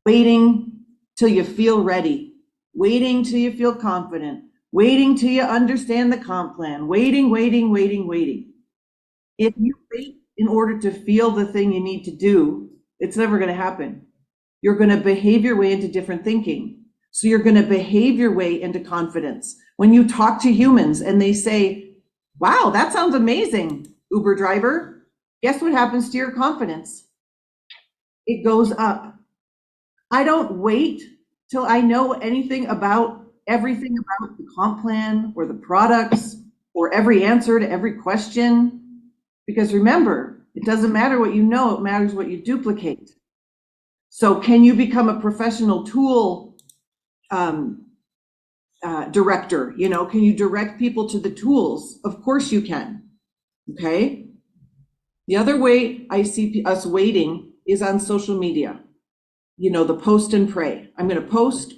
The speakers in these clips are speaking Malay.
waiting till you feel ready, waiting till you feel confident, waiting till you understand the comp plan, waiting. If you wait in order to feel the thing you need to do, it's never going to happen. You're going to behave your way into different thinking. So you're going to behave your way into confidence. When you talk to humans and they say, wow, that sounds amazing, Uber driver, guess what happens to your confidence? It goes up. I don't wait till I know everything about the comp plan or the products or every answer to every question. Because remember, it doesn't matter what you know, it matters what you duplicate. So can you become a professional tool director? You know, can you direct people to the tools? Of course you can, okay? The other way I see us waiting is on social media. You know, the post and pray. I'm gonna post.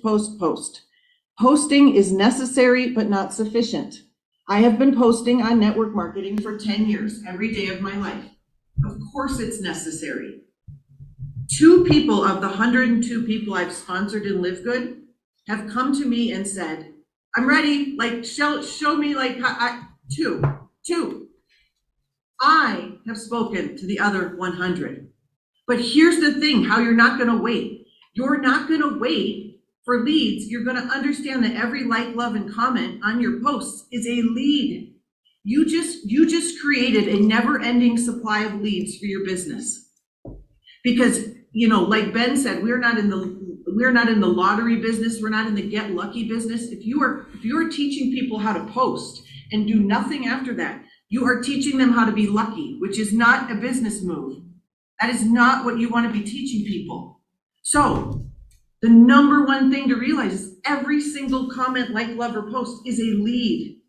Posting is necessary, but not sufficient. I have been posting on network marketing for 10 years, every day of my life. Of course it's necessary. 2 people of the 102 people I've sponsored in Live Good have come to me and said, I'm ready, like show me like two. I have spoken to the other 100. But here's the thing, how you're not gonna wait. You're not gonna wait for leads. You're gonna understand that every like, love, and comment on your posts is a lead. You just created a never-ending supply of leads for your business. Because, you know, like Ben said, we're not in the lottery business, we're not in the get lucky business. If you are teaching people how to post and do nothing after that, you are teaching them how to be lucky, which is not a business move. That is not what you want to be teaching people. So the number one thing to realize is every single comment, like, love, or post is a lead.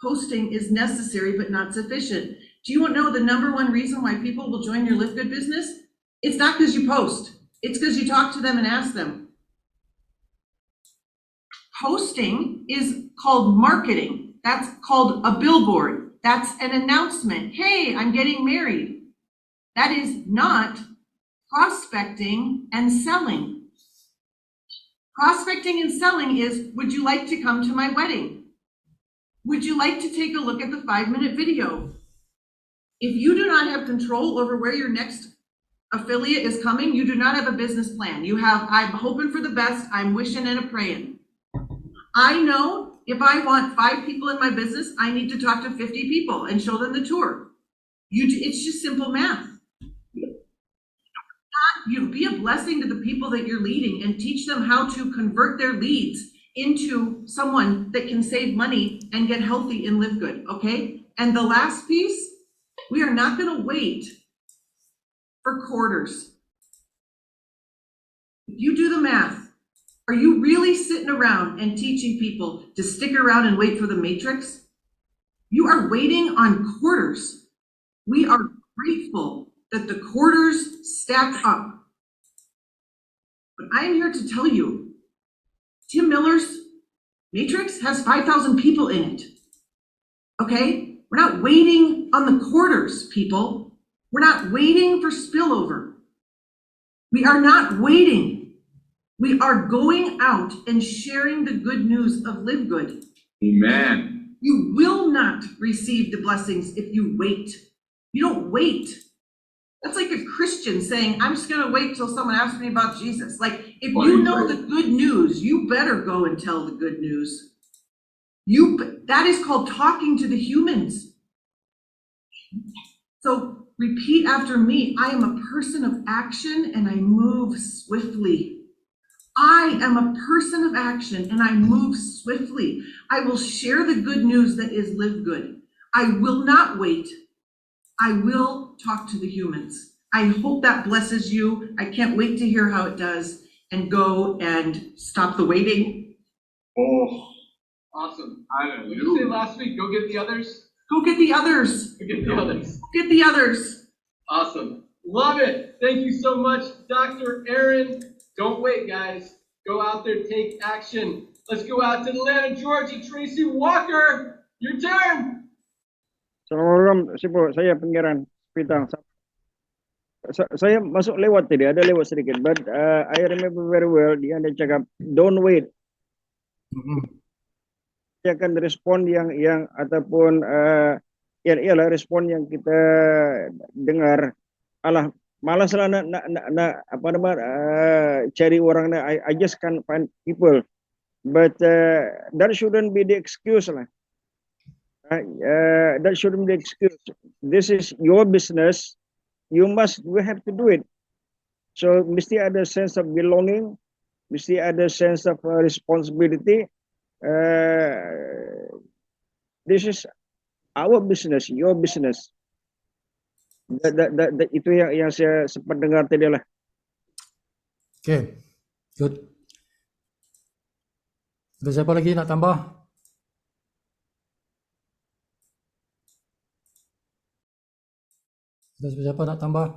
Posting is necessary, but not sufficient. Do you know the number one reason why people will join your Live Good business? It's not because you post. It's because you talk to them and ask them. Posting is called marketing. That's called a billboard. That's an announcement. Hey, I'm getting married. That is not prospecting and selling. Prospecting and selling is, would you like to come to my wedding? Would you like to take a look at the 5-minute video? If you do not have control over where your next affiliate is coming, you do not have a business plan. You have, I'm hoping for the best, I'm wishing and a praying. I know if I want 5 people in my business, I need to talk to 50 people and show them the tour. It's just simple math. You be a blessing to the people that you're leading and teach them how to convert their leads into someone that can save money and get healthy and live good, okay? And the last piece, we are not gonna wait for quarters. If you do the math, are you really sitting around and teaching people to stick around and wait for the matrix? You are waiting on quarters. We are grateful that the quarters stack up. But I am here to tell you, Tim Miller's matrix has 5,000 people in it. Okay? We're not waiting on the quarters, people. We're not waiting for spillover. We are not waiting. We are going out and sharing the good news of Live Good. Amen. You will not receive the blessings if you wait. You don't wait. That's like a Christian saying, I'm just gonna wait till someone asks me about Jesus. Like, if you know the good news, you better go and tell the good news. That is called talking to the humans. So repeat after me. I am a person of action and I move swiftly. I am a person of action and I move swiftly. I will share the good news that is Live Good. I will not wait. I will talk to the humans. I hope that blesses you. I can't wait to hear how it does, and go and stop the waiting. Oh, awesome. Did you say last week, go get the others? Go get the others. Go get the others. Get the others. Awesome. Love it. Thank you so much, Dr. Aaron. Don't wait, guys. Go out there, take action. Let's go out to Atlanta, Georgia. Tracy Walker, your turn. Assalamualaikum, Sibu. Saya Pangeran Pitang. saya masuk lewat tadi, ada lewat sedikit. But I remember very well, dia ada cakap, don't wait. Dia akan respon yang ataupun ialah respon yang kita dengar. Alah, malas lah nak apa nama cari orang. I just can't find people. But that shouldn't be the excuse lah. That shouldn't be the excuse. This is your business. We have to do it. So mesti ada sense of belonging, mesti ada sense of responsibility. This is our business, your business. Itu yang saya sempat dengar tadi lah. Okay, good. Ada siapa lagi nak tambah? Ada siapa nak tambah?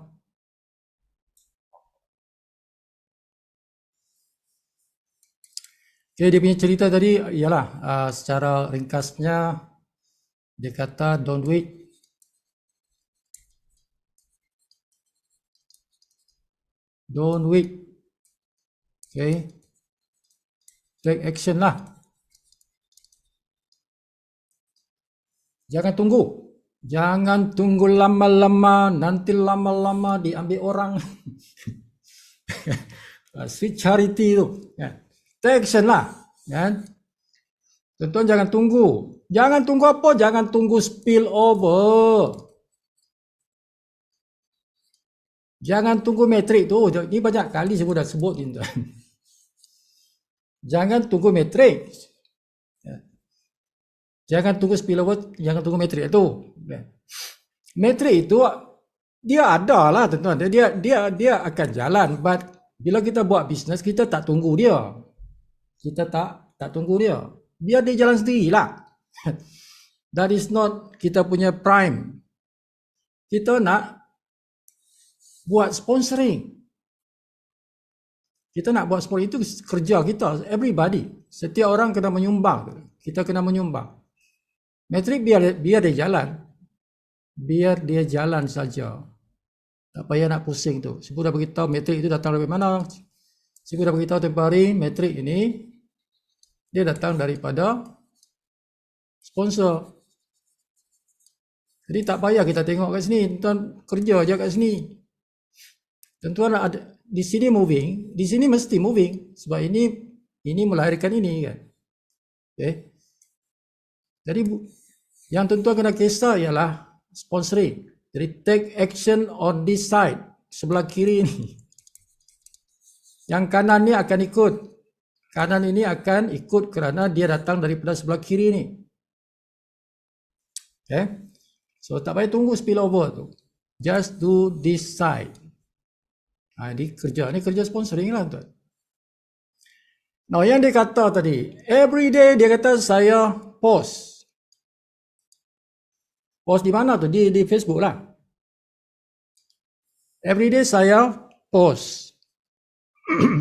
Okay, dia punya cerita tadi ialah secara ringkasnya dia kata don't wait. Don't wait. Okay. Take action lah. Jangan tunggu. Jangan tunggu lama-lama, nanti lama-lama diambil orang. Sweet charity tu. Take action lah. Kan? Tuan-tuan jangan tunggu. Jangan tunggu apa? Jangan tunggu spill over. Jangan tunggu metrik tu. Ini banyak kali saya dah sebut. Jangan tunggu metrik. Jangan tunggu spillover, jangan tunggu metrik itu. Metrik itu dia ada lah tuan-tuan. Dia akan jalan. But bila kita buat bisnes, kita tak tunggu dia. Kita tak tunggu dia. Biar dia jalan sendirilah. That is not kita punya prime. Kita nak buat sponsoring. Kita nak buat sponsoring itu kerja kita. Everybody. Setiap orang kena menyumbang. Kita kena menyumbang. Metrik biar dia jalan. Biar dia jalan saja. Tak payah nak pusing tu. Saya dah beritahu metrik itu datang dari mana. Saya dah beritahu tempoh hari metrik ini dia datang daripada sponsor. Jadi tak payah kita tengok kat sini. Tuan kerja aja kat sini. Tuan ada di sini moving, di sini mesti moving sebab ini melahirkan ini kan. Okay. Jadi yang tuan-tuan kena kisah ialah sponsoring. Jadi take action on this side, sebelah kiri ini. Yang kanan ni akan ikut. Kanan ini akan ikut kerana dia datang daripada sebelah kiri ni. Okay. So tak payah tunggu spillover tu. Just do this side. Ini kerja sponsoring lah tuan. Nah, yang dia kata tadi, every day dia kata saya post. Post di mana tu? Di Facebook lah. Every day saya post.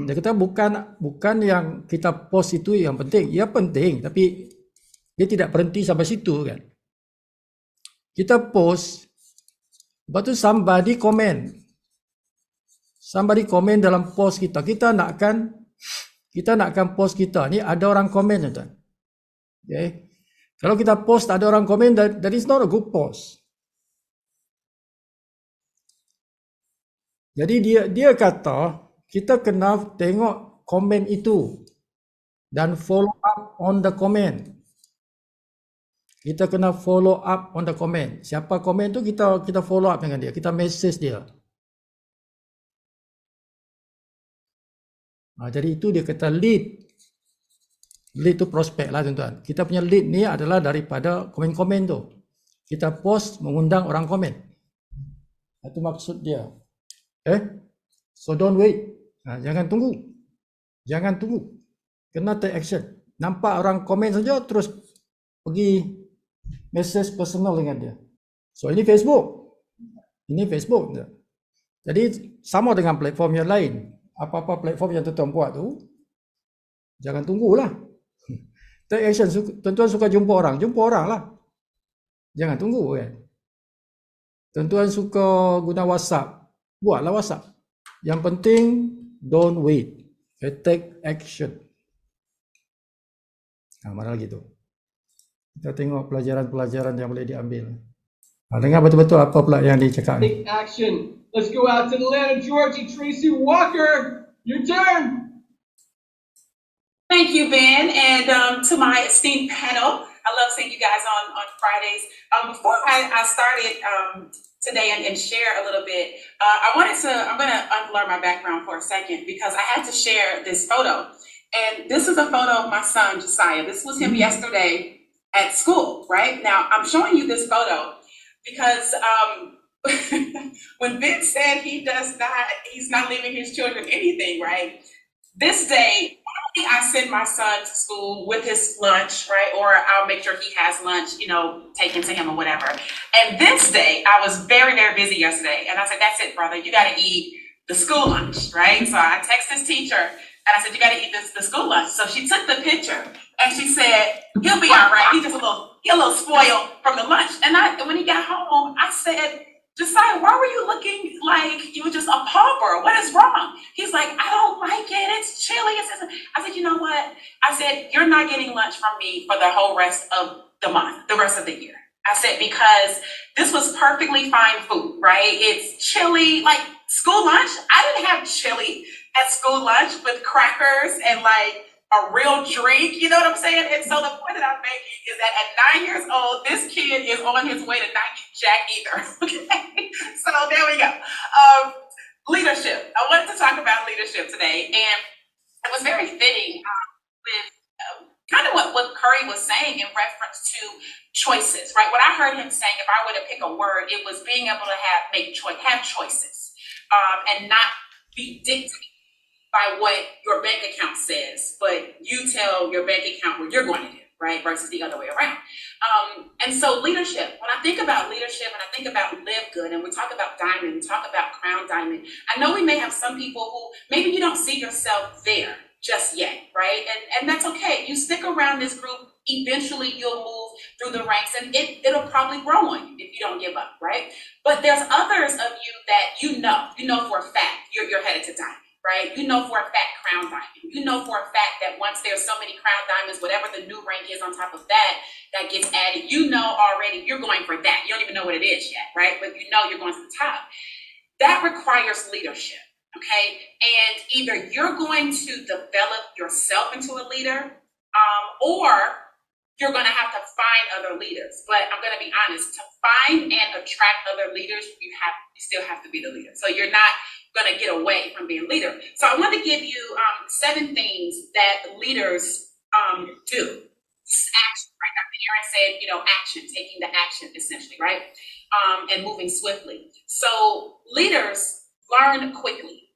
Dia kata bukan yang kita post itu yang penting. Ya penting, tapi dia tidak berhenti sampai situ kan. Kita post, lepas tu somebody comment. Somebody komen dalam post kita. Kita nakkan post kita ni ada orang komen tuan. Okay. Kalau kita post ada orang komen, that is not a good post. Jadi dia kata kita kena tengok komen itu dan follow up on the comment. Kita kena follow up on the comment. Siapa komen tu kita follow up dengan dia. Kita message dia. Jadi itu dia kata lead. Lead tu prospek lah tuan-tuan. Kita punya lead ni adalah daripada komen-komen tu. Kita post mengundang orang komen. Itu maksud dia. So don't wait. Jangan tunggu. Jangan tunggu. Kena take action. Nampak orang komen saja terus pergi message personal dengan dia. So ini Facebook. Ini Facebook. Jadi sama dengan platform yang lain. Apa-apa platform yang tuan-tuan buat tu, jangan tunggulah. Take action. Tuan-tuan suka jumpa orang lah. Jangan tunggu kan. Tuan-tuan suka guna WhatsApp, buatlah WhatsApp. Yang penting don't wait. Take action. Nah, mana lagi tu? Kita tengok pelajaran-pelajaran yang boleh diambil. Dengar betul-betul apa pula yang dicakap ni. Take action. Let's go out to Atlanta, Georgia. Tracy Walker, your turn. Thank you, Ben, and to my esteemed panel. I love seeing you guys on Fridays. Before I started today and share a little bit, I'm going to unblur my background for a second because I had to share this photo. And this is a photo of my son, Josiah. This was him yesterday at school, right? Now, I'm showing you this photo because when Ben said he's not leaving his children anything, right? This day, normally I send my son to school with his lunch, right? Or I'll make sure he has lunch, taken to him or whatever. And this day, I was very, very busy yesterday. And I said, that's it, brother. You got to eat the school lunch, right? So I texted his teacher and I said, you got to eat the school lunch. So she took the picture and she said, he'll be all right. He's just a little spoiled from the lunch. And when he got home, I said, Josiah, why were you looking like you were just a pauper? What is wrong? He's like, I don't like it. It's chilly. I said, you know what? I said, you're not getting lunch from me for the whole rest of the month, the rest of the year. I said, because this was perfectly fine food, right? It's chili, like school lunch. I didn't have chili at school lunch with crackers and like a real drink, you know what I'm saying? And so the point that I'm making is that at 9 years old, this kid is on his way to not get jack either, okay? So there we go. Leadership. I wanted to talk about leadership today, and it was very fitting with kind of what Curry was saying in reference to choices, right? What I heard him saying, if I were to pick a word, it was being able to have choices and not be dictated by what your bank account says, but you tell your bank account what you're going to do, right? Versus the other way around. And so leadership, when I think about leadership and I think about Live Good and we talk about Diamond, we talk about Crown Diamond, I know we may have some people who maybe you don't see yourself there just yet, right? And that's okay. You stick around this group, eventually you'll move through the ranks and it'll probably grow on you if you don't give up, right? But there's others of you that you know for a fact you're headed to Diamond. Right? You know for a fact Crown Diamond. You know for a fact that once there's so many Crown Diamonds, whatever the new rank is on top of that gets added, you know already you're going for that. You don't even know what it is yet, right? But you know you're going to the top. That requires leadership, okay? And either you're going to develop yourself into a leader, or you're going to have to find other leaders. But I'm going to be honest, to find and attract other leaders, you still have to be the leader. So you're not going to get away from being a leader. So I want to give you 7 things that leaders do. Action, right? Dr. Aaron said, action, taking the action essentially, right? And moving swiftly. So leaders learn quickly.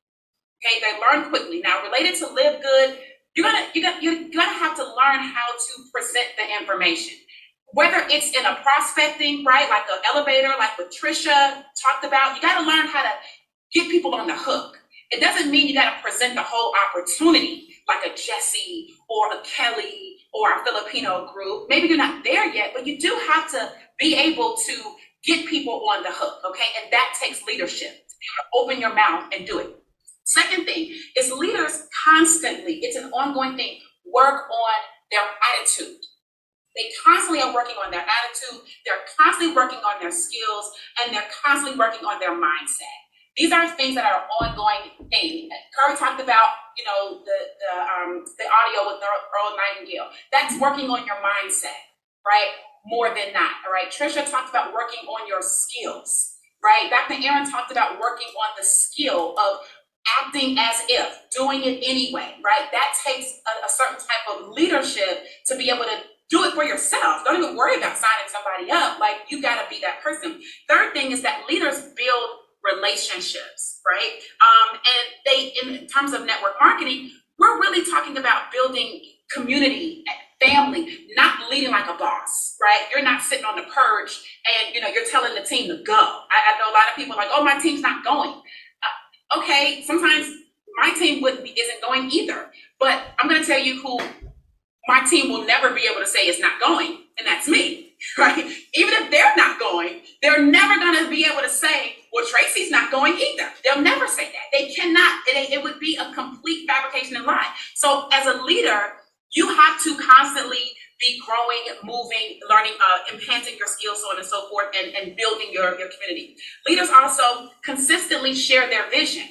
Okay, they learn quickly. Now, related to Live Good, you're gonna have to learn how to present the information. Whether it's in a prospecting, right, like an elevator, like what Trisha talked about, you got to learn how to get people on the hook. It doesn't mean you got to present the whole opportunity like a Jesse or a Kelly or a Filipino group. Maybe you're not there yet, but you do have to be able to get people on the hook, okay? And that takes leadership. Open your mouth and do it. Second thing is leaders constantly, it's an ongoing thing, work on their attitude. They constantly are working on their attitude, they're constantly working on their skills, and they're constantly working on their mindset. These are things that are ongoing things. Curry talked about, the audio with Earl Nightingale. That's working on your mindset, right? More than not, all right? Trisha talked about working on your skills, right? Dr. Aaron talked about working on the skill of acting as if, doing it anyway, right? That takes a certain type of leadership to be able to do it for yourself. Don't even worry about signing somebody up. Like, you got to be that person. Third thing is that leaders build relationships, right? And in terms of network marketing, we're really talking about building community, family, not leading like a boss, right? You're not sitting on the perch and, you're telling the team to go. I know a lot of people are like, oh, my team's not going. Okay, sometimes my team isn't going either, but I'm going to tell you who my team will never be able to say is not going, and that's me, right? Even if they're not going, they're never going to be able to say, Well, Tracy's not going either. They'll never say that. They cannot. It would be a complete fabrication and lie. So as a leader, you have to constantly be growing, moving, learning, enhancing your skills, so on and so forth, and building your community. Leaders also consistently share their vision.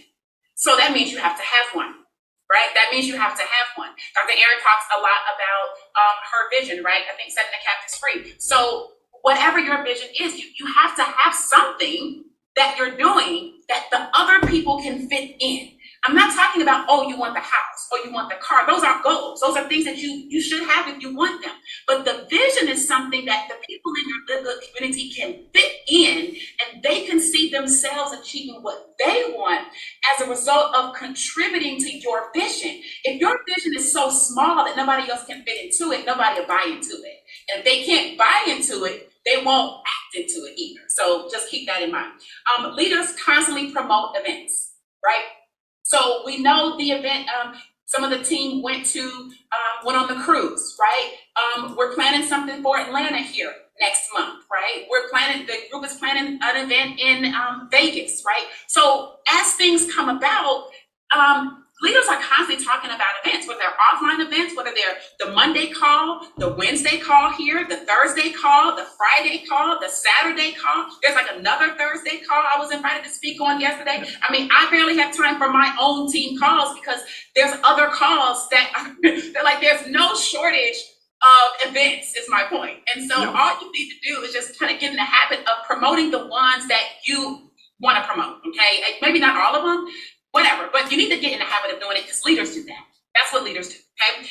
So that means you have to have one, right? That means you have to have one. Dr. Erin talks a lot about her vision, right? I think setting the captives free. So whatever your vision is, you have to have something that you're doing that the other people can fit in. I'm not talking about, oh, you want the house or you want the car. Those aren't goals. Those are things that you should have if you want them. But the vision is something that the people in your community can fit in, and they can see themselves achieving what they want as a result of contributing to your vision. If your vision is so small that nobody else can fit into it, nobody will buy into it. And if they can't buy into it, they won't act into it either. So just keep that in mind. Leaders constantly promote events, right? So we know the event, some of the team went on the cruise, right? We're planning something for Atlanta here next month, right? The group is planning an event in Vegas, right? So as things come about, leaders are constantly talking about events, whether they're offline events, whether they're the Monday call, the Wednesday call here, the Thursday call, the Friday call, the Saturday call. There's like another Thursday call I was invited to speak on yesterday. I mean, I barely have time for my own team calls because there's other calls that they're like, there's no shortage of events, is my point. And so all you need to do is just kind of get in the habit of promoting the ones that you want to promote, okay? Maybe not all of them, whatever, but you need to get in the habit of doing it because leaders do that. That's what leaders do, okay?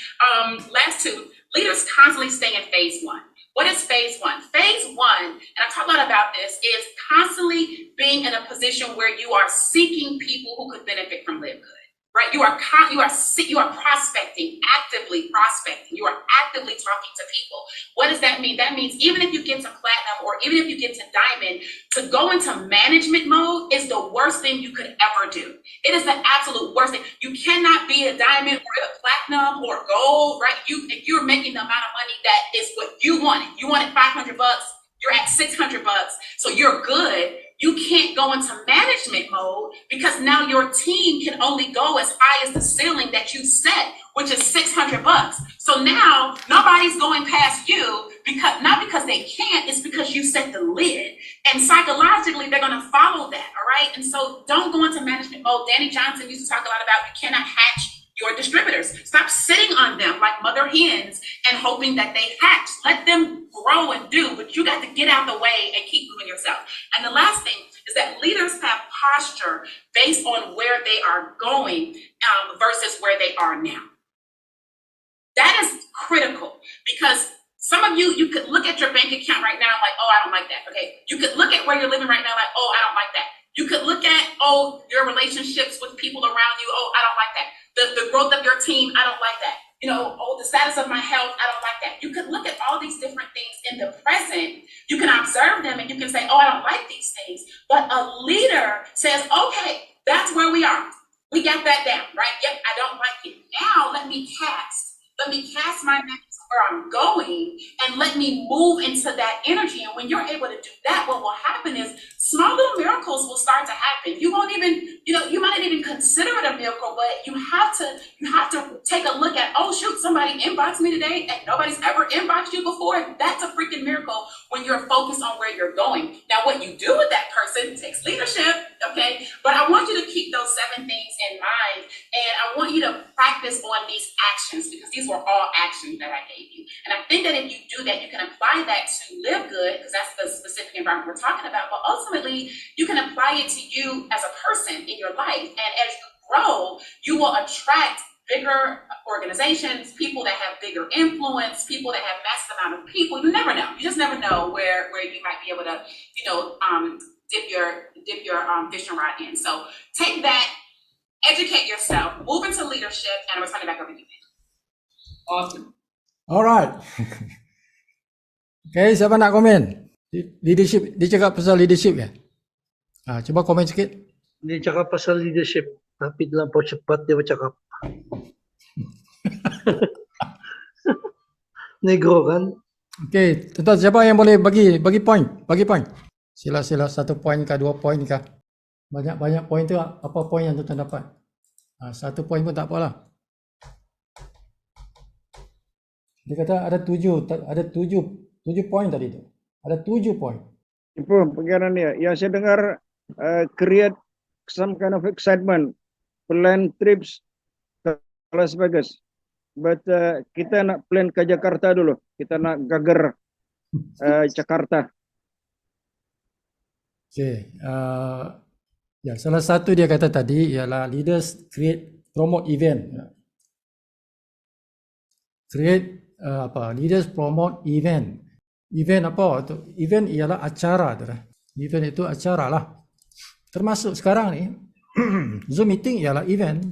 Last two, leaders constantly stay in phase one. What is phase one? Phase one, and I've talked a lot about this, is constantly being in a position where you are seeking people who could benefit from Live Good, right? You are prospecting, actively prospecting. You are actively talking to people. What does that mean? That means even if you get to platinum or even if you get to diamond, to go into management mode is the worst thing you could ever do. It is the absolute worst thing. You cannot be a diamond or a platinum or gold, right? If you're making the amount of money that is what you wanted $500, you're at $600, so you're good. You can't go into management mode because now your team can only go as high as the ceiling that you set, which is $600. So now nobody's going past you not because they can't, it's because you set the lid. And psychologically, they're going to follow that, all right? And so don't go into management mode. Danny Johnson used to talk a lot about you cannot hatch your distributors. Stop sitting on them like mother hens and hoping that they hatch. Let them grow and do, but you got to get out the way and keep moving yourself. And the last thing is that leaders have posture based on where they are going versus where they are now. That is critical because some of you could look at your bank account right now like, oh, I don't like that. Okay. You could look at where you're living right now like, oh, I don't like that. You could look at, your relationships with people around you. Oh, I don't like that. The growth of your team, I don't like that. The status of my health, I don't like that. You could look at all these different things in the present. You can observe them and you can say, oh, I don't like these things. But a leader says, okay, that's where we are. We got that down, right? Yep, I don't like it. Now let me cast my net where I'm going and let me move into that energy. And when you're able to do that, what will happen is small little miracles will start to happen. You won't even, you might not even consider it a miracle, but you have to take a look at, oh shoot, somebody inboxed me today and nobody's ever inboxed you before. That's a freaking miracle when you're focused on where you're going. Now, what you do with that person takes leadership, okay? But I want you to keep those 7 things in mind, and I want you to practice on these actions because these were all actions that I gave you. And I think that if you do that, you can apply that to Live Good because that's the specific environment we're talking about. But ultimately, you can apply it to you as a person in your life. And as you grow, you will attract bigger organizations, people that have bigger influence, people that have massive amount of people. You never know. You just never know where you might be able to, dip your fishing rod in. So take that, educate yourself, move into leadership, and I'm going to turn it back over to you. Awesome. Alright. Okay, siapa nak komen? Leadership, dia cakap pasal leadership ya? Coba komen sikit. Dia cakap pasal leadership, tapi terlampau cepat dia bercakap. Negro kan? Okay, tuan-tuan siapa yang boleh bagi point? Bagi point. Sila 1 point kah 2 point kah? Banyak-banyak poin tu apa poin yang tuan dapat? Satu poin pun tak apalah. Dia kata ada tujuh poin tadi tu. Ada 7 poin. Itu pikiran dia. Yang saya dengar create some kind of excitement, plan trips ke Las Vegas. But kita nak plan ke Jakarta dulu. Kita nak gagar Jakarta. Okay. Ya, salah satu dia kata tadi ialah leaders promote event. Leaders promote event. Event apa? Event ialah acara tu lah. Event itu acara lah. Termasuk sekarang ni Zoom meeting ialah event.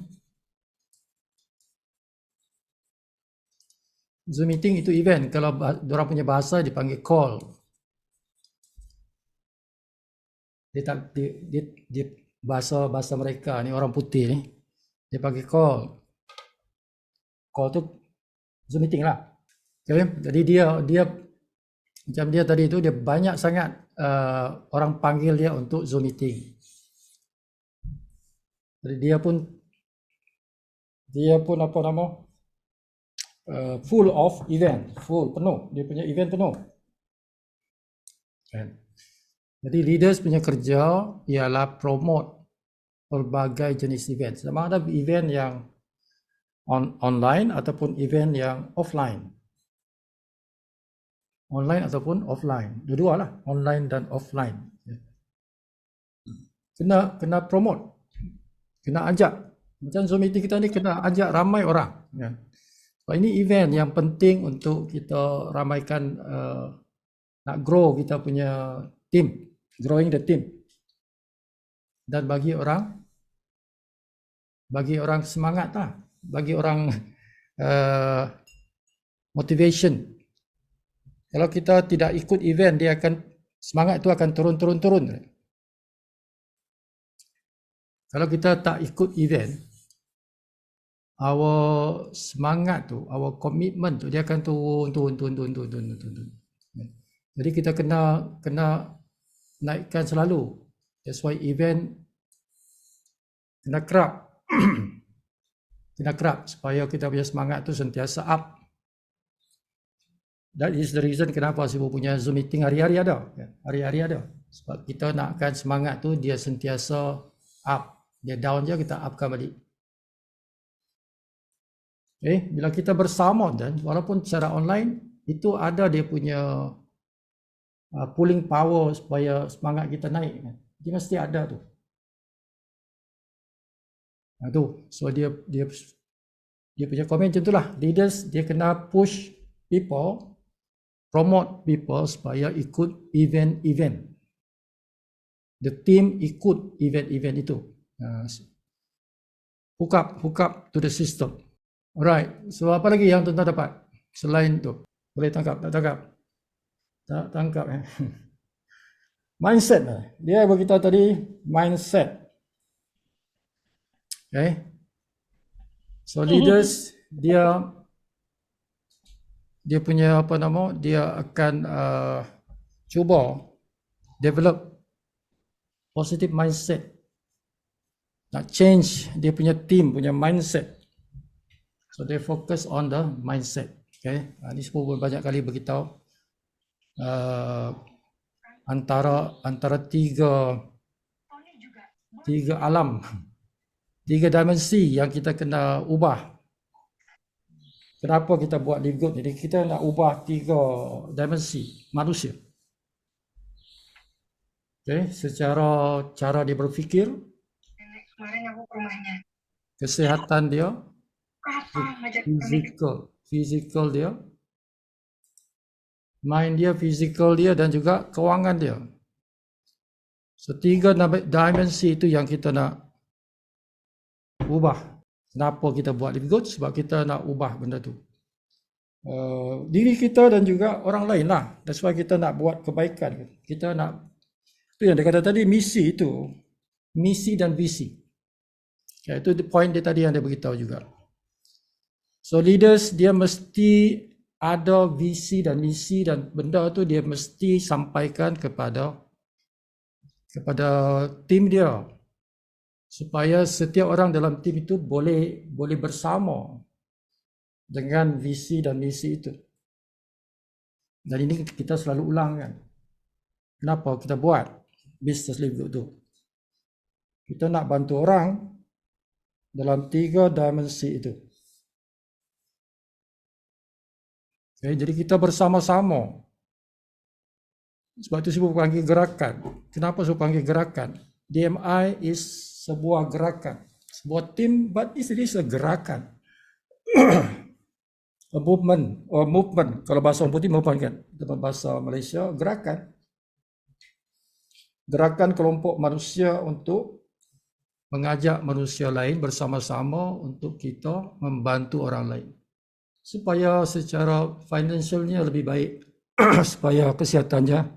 Zoom meeting itu event. Kalau diorang punya bahasa dipanggil call. Dia bahasa mereka ni, orang putih ni, dia panggil call. Call tu Zoom meeting lah. Okay? Jadi dia macam dia tadi tu, dia banyak sangat orang panggil dia untuk Zoom meeting. Jadi dia pun apa nama, full of event, penuh, dia punya event penuh. Okay. Jadi leaders punya kerja ialah promote pelbagai jenis event. Sama ada event yang online ataupun event yang offline. Online ataupun offline. Dua-dua lah, online dan offline. Kena promote. Kena ajak. Macam Zoom meeting kita ni kena ajak ramai orang. So, ini event yang penting untuk kita ramaikan, nak grow kita punya team. Growing the team. Dan bagi orang semangat lah. Bagi orang motivation. Kalau kita tidak ikut event, dia akan semangat itu akan turun. Kalau kita tak ikut event, our semangat tu, our commitment tu, dia akan turun. Jadi kita kena naikkan selalu. That's why event kena kerap. Kena kerap supaya kita punya semangat tu sentiasa up. That is the reason kenapa Sibu punya Zoom meeting hari-hari ada. Hari-hari ada. Sebab kita nakkan semangat tu dia sentiasa up. Dia down je, kita upkan balik. Bila kita bersama dan walaupun secara online, itu ada dia punya pulling power supaya semangat kita naik. Dia mesti ada tu. So dia punya komen macam itulah. Leaders dia kena push people, promote people supaya ikut event. The team ikut event itu. Hook up to the system. Alright. So apa lagi yang tuan-tuan dapat selain tu? Boleh tangkap? Tak tangkap? Tak tangkap. Mindset. Dia beritahu tadi mindset. Okay. So leaders dia punya apa nama, dia akan cuba develop positive mindset. Nak change dia punya team punya mindset. So they focus on the mindset. Okay. Ini semua banyak kali beritahu antara tiga alam, 3 dimensi yang kita kena ubah. Kenapa kita buat Live Good? Jadi kita nak ubah 3 dimensi manusia. Okay, secara cara dia berfikir, kemarin aku ke rumahnya. Kesihatan dia, fizikal dia, mind dia, fizikal dia dan juga kewangan dia. So 3 dimensi itu yang kita nak ubah. Kenapa kita buat Live Good? Sebab kita nak ubah benda tu. Diri kita dan juga orang lain lah. That's why kita nak buat kebaikan. Kita nak, itu yang dia kata tadi, misi itu. Misi dan visi. Ya, itu point dia tadi yang dia beritahu juga. So leaders dia mesti ada visi dan misi dan benda tu dia mesti sampaikan kepada tim dia. supaya setiap orang dalam tim itu boleh bersama dengan visi dan misi itu. Dan ini kita selalu ulang kan. Kenapa kita buat business live good itu? Kita nak bantu orang dalam 3 dimensi itu. Okay, jadi kita bersama-sama. Sebab itu saya panggil gerakan. Kenapa saya panggil gerakan? DMI is sebuah gerakan, sebuah tim, but it is a gerakan. A movement, or movement. Kalau bahasa orang putih movement kan, dalam bahasa Malaysia gerakan. Gerakan kelompok manusia untuk mengajak manusia lain bersama-sama untuk kita membantu orang lain supaya secara financialnya lebih baik, supaya kesehatannya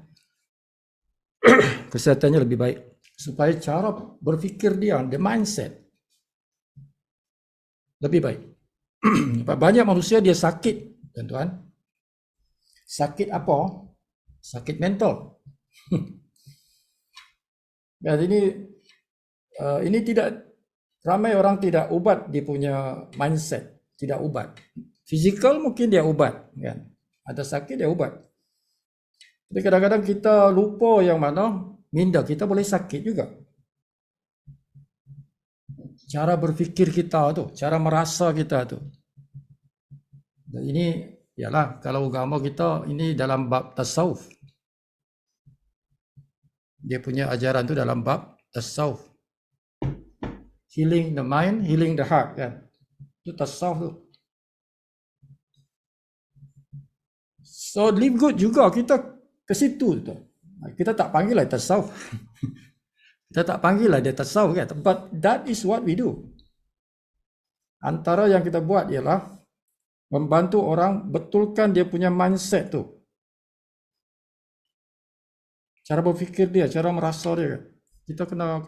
lebih baik, supaya cara berfikir dia, the mindset lebih baik. Banyak manusia dia sakit, tuan-tuan. Sakit apa? Sakit mental. Dan ini tidak, ramai orang tidak ubat dia punya mindset, tidak ubat. Fizikal mungkin dia ubat, kan? Ada sakit dia ubat. Tapi kadang-kadang kita lupa yang mana minda kita boleh sakit juga. Cara berfikir kita tu, cara merasa kita tu. Dan ini ialah kalau agama kita ini dalam bab tasawuf. Dia punya ajaran tu dalam bab tasawuf. Healing the mind, healing the heart kan. Itu tasawuf tu. So live good juga kita ke situ tu. Kita tak panggil lah tasawuf. Kita tak panggil lah dia tasawuf kan. But that is what we do. Antara yang kita buat ialah membantu orang betulkan dia punya mindset tu. Cara berfikir dia, cara merasa dia. Kita kena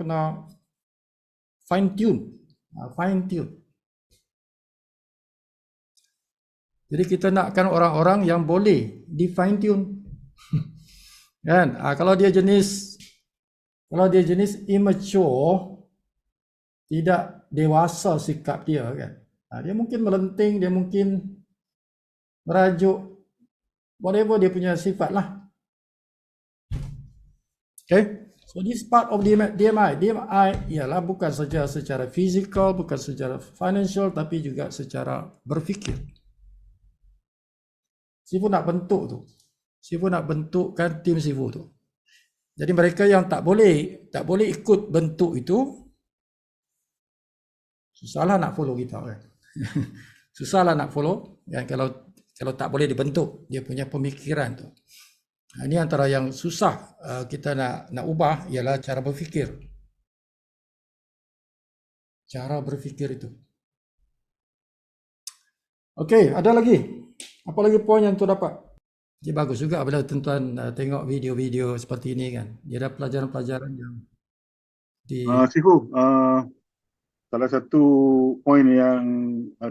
fine tune. Jadi kita nakkan orang-orang yang boleh di fine tune. Kan? Kalau dia jenis immature, tidak dewasa sikap dia kan. Dia mungkin melenting, dia mungkin merajuk, whatever dia punya sifat lah. Okay, so this part of DMI ialah bukan saja secara fizikal, bukan secara financial, tapi juga secara berfikir. Sifu nak bentuk tu, Sifu nak bentukkan tim Sifu tu. Jadi mereka yang tak boleh ikut bentuk itu, susahlah nak follow kita kan. Susahlah nak follow kan, kalau tak boleh dibentuk dia punya pemikiran tu. Ini antara yang susah kita nak ubah ialah cara berfikir. Cara berfikir itu. Okey, ada lagi? Apa lagi poin yang tu dapat? Jadi bagus juga bila tuan-tuan tengok video-video seperti ini kan. Dia ada pelajaran-pelajaran yang Sifu, salah satu poin yang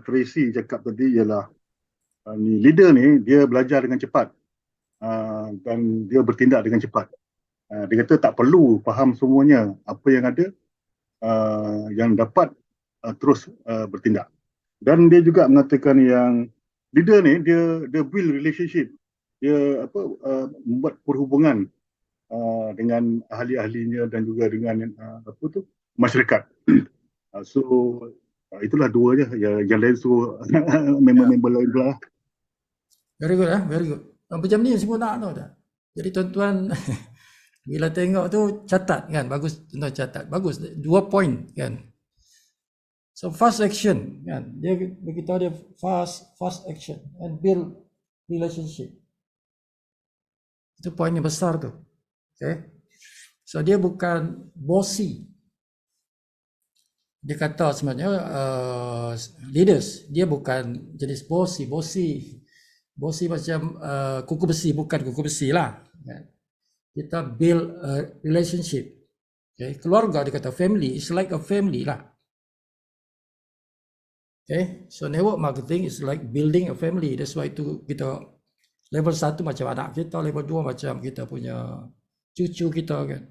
Tracy cakap tadi ialah leader ni dia belajar dengan cepat. Dan dia bertindak dengan cepat. Dia kata tak perlu faham semuanya apa yang ada, yang dapat terus bertindak. Dan dia juga mengatakan yang leader ni dia build relationship, dia membuat perhubungan dengan ahli-ahlinya dan juga dengan masyarakat. So itulah dua je, yang lain so member-member lain pula. very good very good. Macam ni semua nak tahu dah. Jadi tuan-tuan bila tengok tu catat kan, bagus tuan-tuan catat. Bagus 2 poin kan. So fast action kan. Dia beritahu dia fast action and build relationship. Itu poin yang besar tu. Okay. So dia bukan bossy. Dia kata sebenarnya leaders, dia bukan jenis bossy macam kuku besi, bukan kuku besi lah. Kita build a relationship. Okay. Keluarga dia kata family is like a family lah. Okay. So network marketing is like building a family. That's why itu kita level 1 macam anak kita, level 2 macam kita punya cucu kita kan.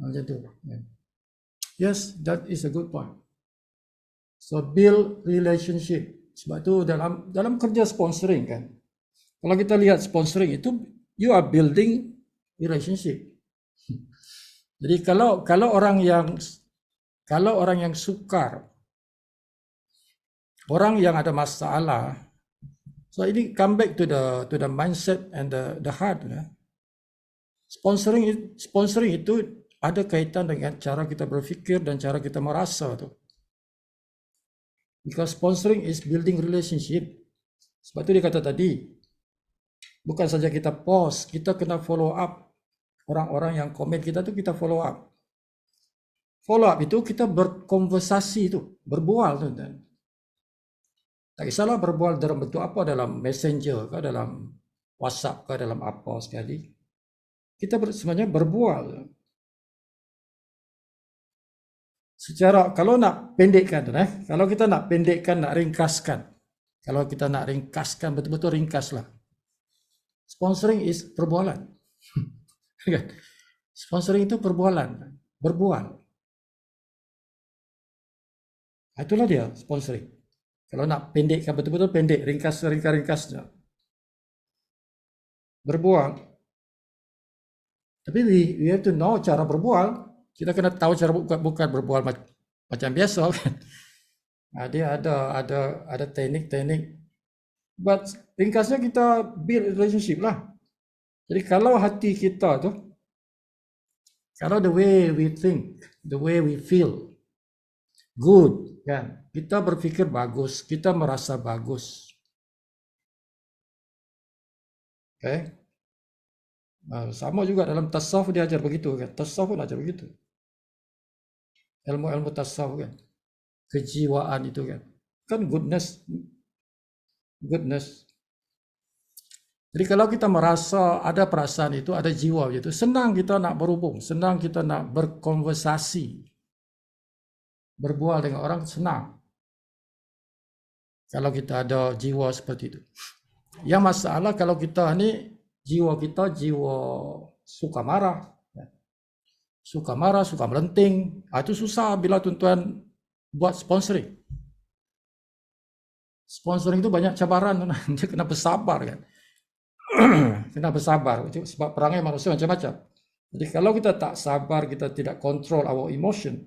Macam tu. Yes, that is a good point. So build relationship. Sebab tu dalam kerja sponsoring kan. Kalau kita lihat sponsoring itu, you are building relationship. Jadi kalau orang yang sukar, orang yang ada masalah, so ini come back to the mindset and the heart. Sponsoring itu ada kaitan dengan cara kita berfikir dan cara kita merasa tu. Because sponsoring is building relationship. Sebab tu dia kata tadi, bukan saja kita post, kita kena follow up. Orang-orang yang komen kita tu kita follow up. Follow up itu kita berkonversasi tu, berbual tu. Tak kisahlah berbual dalam bentuk apa, dalam messenger ke, dalam WhatsApp ke, dalam apa sekali. Kita sebenarnya berbual. Secara, kalau nak pendekkan, kalau kita nak pendekkan, nak ringkaskan, kalau kita nak ringkaskan, betul-betul ringkaslah. Sponsoring is perbualan. Sponsoring itu perbualan, berbual. Itulah dia sponsoring. Kalau nak pendekkan, betul-betul pendek, ringkasnya. Berbual. Tapi we have to know cara berbual. Kita kena tahu cara bukan berbual macam biasa kan. Dia ada teknik-teknik. But ringkasnya kita build relationship lah. Jadi kalau hati kita tu, kalau the way we think, the way we feel good kan, kita berfikir bagus, kita merasa bagus. Okay? Sama juga dalam tasawuf dia ajar begitu kan. Tasawuf pun ajar begitu. Ilmu-ilmu tasawuf kan. Kejiwaan itu kan. Kan goodness. Jadi kalau kita merasa ada perasaan itu, ada jiwa itu, senang kita nak berhubung, senang kita nak berkonversasi. Berbual dengan orang senang. Kalau kita ada jiwa seperti itu. Yang masalah kalau kita ni jiwa kita jiwa suka marah, suka melenting, itu susah bila tuan-tuan buat sponsoring. Sponsoring itu banyak cabaran, dia kena bersabar kan. Kena bersabar, sebab perangai manusia macam-macam. Jadi kalau kita tak sabar, kita tidak control our emotion,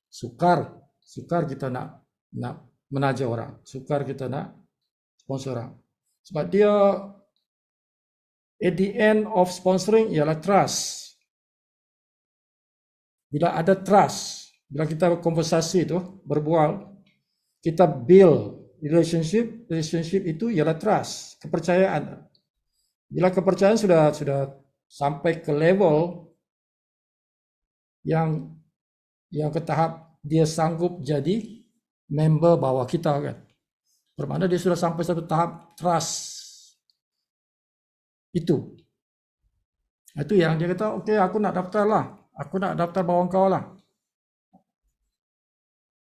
sukar kita nak menaja orang, sukar kita nak sponsor orang. Sebab dia at the end of sponsoring ialah trust. Bila ada trust, bila kita konversasi itu, berbual, kita build relationship itu ialah trust, kepercayaan. Bila kepercayaan sudah sampai ke level yang ke tahap dia sanggup jadi member bawah kita kan. Bermakna dia sudah sampai satu tahap trust. Itu yang dia kata, okey aku nak daftar lah. Aku nak daftar bawah kau lah.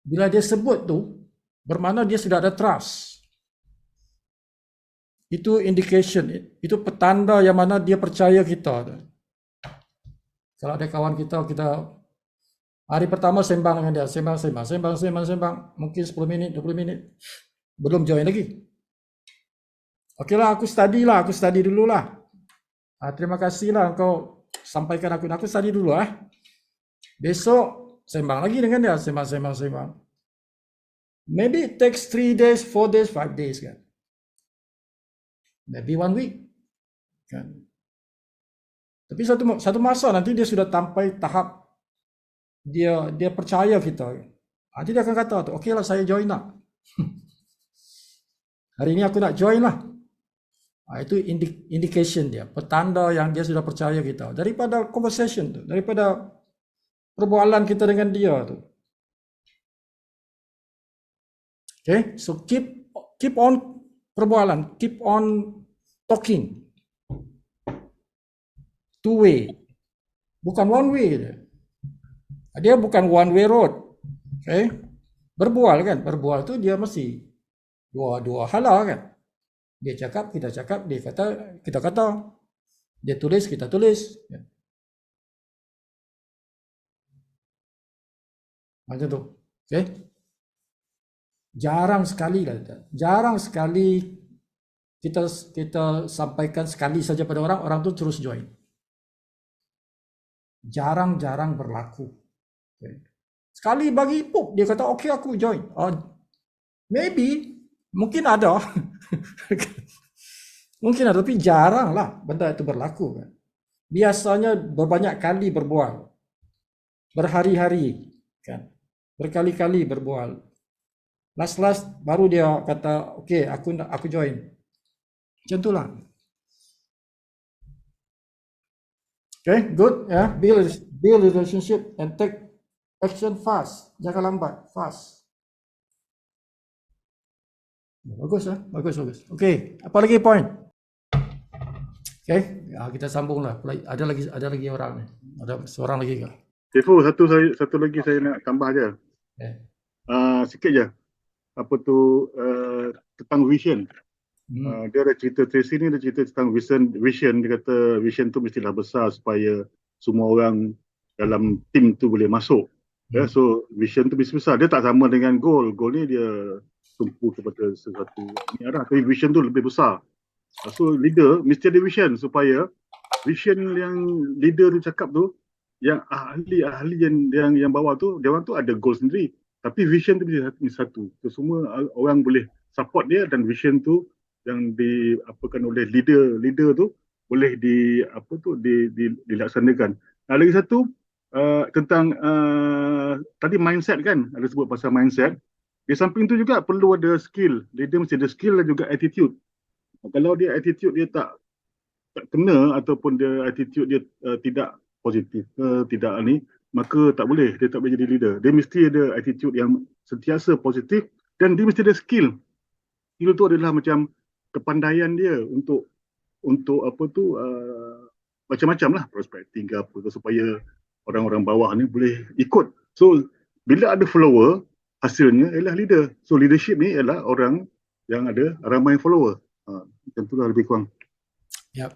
Bila dia sebut tu, bermakna dia sudah ada trust. Itu indication, itu petanda yang mana dia percaya kita. Kalau ada kawan kita hari pertama sembang dengan dia, sembang, mungkin 10 minit, 20 minit, belum join lagi. Okeylah, aku study dulu lah. Terima kasih lah kau sampaikan aku study dulu lah. Besok sembang lagi dengan dia, sembang. Maybe it takes 3 days, 4 days, 5 days kan. Maybe 1 week kan. Tapi satu masa nanti dia sudah sampai tahap dia percaya kita. Nanti dia akan kata, okeylah saya join lah. Hari ini aku nak join lah. Itu indication dia, petanda yang dia sudah percaya kita. Daripada conversation tu, daripada perbualan kita dengan dia tu. Okay, so keep on perbualan, keep on talking. Two way, bukan one way. Dia bukan one way road. Okay, berbual kan, berbual tu dia mesti dua hala kan. Dia cakap, kita cakap, dia kata, kita kata. Dia tulis, kita tulis. Macam tu. Okay. Jarang sekali kita sampaikan sekali saja pada orang, orang tu terus join. Jarang-jarang berlaku. Okay. Sekali bagi pop, dia kata okay aku join. Maybe, mungkin ada. Mungkin ada, tapi jarang lah benda itu berlaku. Kan. Biasanya berbanyak kali berbual. Berhari-hari. Kan. Berkali-kali berbual. Last baru dia kata, okay aku join. Macam itulah. Okay, good. Yeah, build relationship and take action fast. Jangan lambat, fast. Bagus ya, bagus. Okay, apa lagi point? Okay, ya, kita sambung lah. Ada lagi orang ni. Ada seorang lagi ke? Tifu, satu lagi saya nak tambah je. Okay. Sikit je. Apa tu tentang vision. Dia ada cerita Tracy ni, dia cerita tentang vision. Dia kata vision tu mestilah besar supaya semua orang dalam tim tu boleh masuk. Ya, so vision tu mesti besar. Dia tak sama dengan goal. Goal ni dia tumpu kepada sesuatu ni arah. Tapi vision tu lebih besar. So leader mesti ada vision supaya vision yang leader tu cakap tu, yang ahli yang bawah tu, dia orang tu ada goal sendiri. Tapi vision tu mesti satu. So semua orang boleh support dia dan vision tu yang diapakan oleh leader tu boleh dilaksanakan. Lagi satu tentang tadi mindset kan, ada sebut pasal mindset. Di samping tu juga perlu ada skill. Leader mesti ada skill dan juga attitude. Kalau dia attitude dia tak kena ataupun dia attitude dia tidak positif, tidak ni, maka tak boleh, dia tak boleh jadi leader. Dia mesti ada attitude yang sentiasa positif dan dia mesti ada skill. Skill tu adalah macam kepandaian dia untuk apa tu macam-macam lah, prospecting ke apa, supaya orang-orang bawah ni boleh ikut. So bila ada follower, hasilnya ialah leader. So leadership ni ialah orang yang ada ramai follower. Macam tu lah lebih kurang. Yep,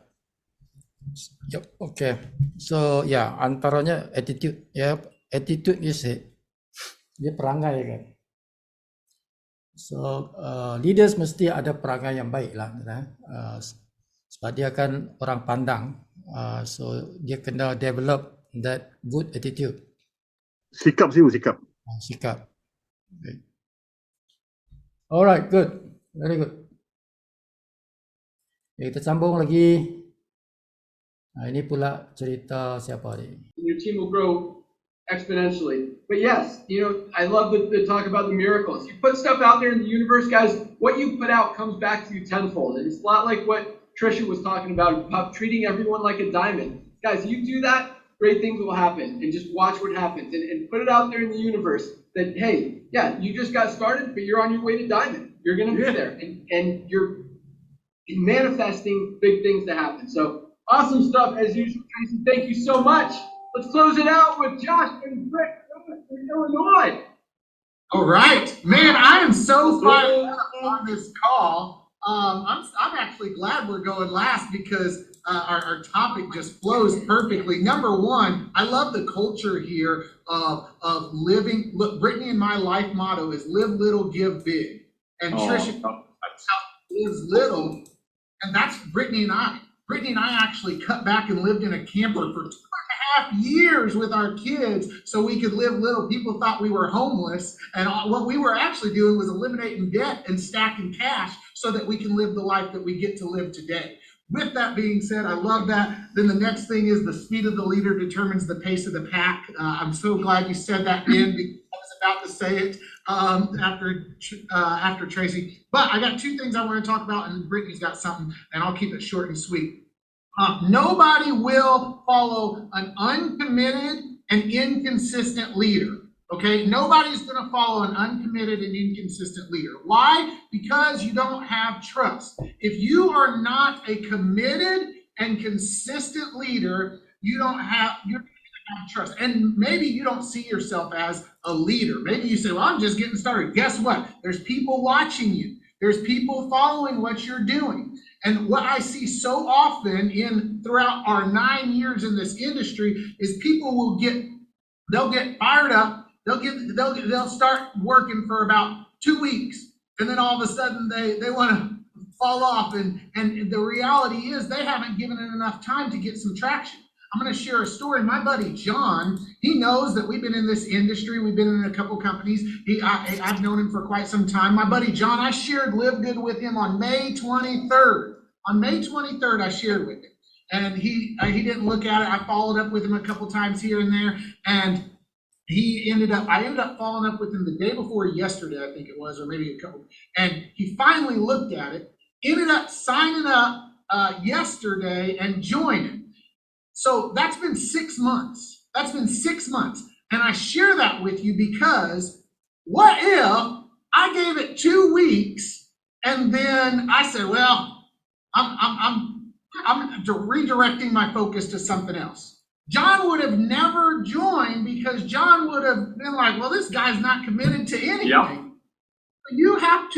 okay. So antaranya attitude. Attitude is dia perangai kan. So leaders mesti ada perangai yang baik lah. Sebab dia kan orang pandang. So dia kena develop that good attitude. Sikap. Sikap. Okay. Alright, good. Very good. Okay, kita sambung lagi. Ini pula cerita siapa ni? Your team will grow exponentially. But yes, I love the talk about the miracles. You put stuff out there in the universe, guys, what you put out comes back to you tenfold. And it's a lot like what Trisha was talking about treating everyone like a diamond. Guys, you do that, great things will happen. And just watch what happens. And put it out there in the universe that, hey, yeah, you just got started, but you're on your way to diamond. You're going to be there. And you're manifesting big things to happen. So awesome stuff as usual, Tracy. Thank you so much. Let's close it out with Josh and Britt from Illinois. All right, man, I am so fired up on this call. I'm actually glad we're going last because our topic just flows perfectly. Number one, I love the culture here of living. Look, Brittany and my life motto is live little, give big. And Trisha lives little, and that's Brittany and I. Brittany and I actually cut back and lived in a camper for 2.5 years with our kids so we could live little. People thought we were homeless, and what we were actually doing was eliminating debt and stacking cash so that we can live the life that we get to live today. With that being said, I love that. Then the next thing is the speed of the leader determines the pace of the pack. I'm so glad you said that, Ben, because I was about to say it after Tracy. But I got two things I want to talk about, and Brittany's got something, and I'll keep it short and sweet. Nobody will follow an uncommitted and inconsistent leader. Okay, nobody's going to follow an uncommitted and inconsistent leader. Why? Because you don't have trust. If you are not a committed and consistent leader, you're going to have trust. And maybe you don't see yourself as a leader. Maybe you say, well, I'm just getting started. Guess what? There's people watching you. There's people following what you're doing. And what I see so often throughout our 9 years in this industry is people they'll get fired up. they'll start working for about 2 weeks, and then all of a sudden they want to fall off. And the reality is they haven't given it enough time to get some traction. I'm going to share a story. My buddy John, he knows that we've been in this industry. We've been in a couple companies. I've known him for quite some time. My buddy John, I shared Live Good with him on May 23rd. On May 23rd, I shared with him. And he didn't look at it. I followed up with him a couple times here and there. And I ended up following up with him the day before yesterday, I think it was, or maybe a couple. And he finally looked at it, ended up signing up yesterday and joining. So that's been 6 months. That's been 6 months. And I share that with you because what if I gave it 2 weeks and then I said, well, I'm redirecting my focus to something else. John would have never joined because John would have been like, well, this guy's not committed to anything. Yep. You have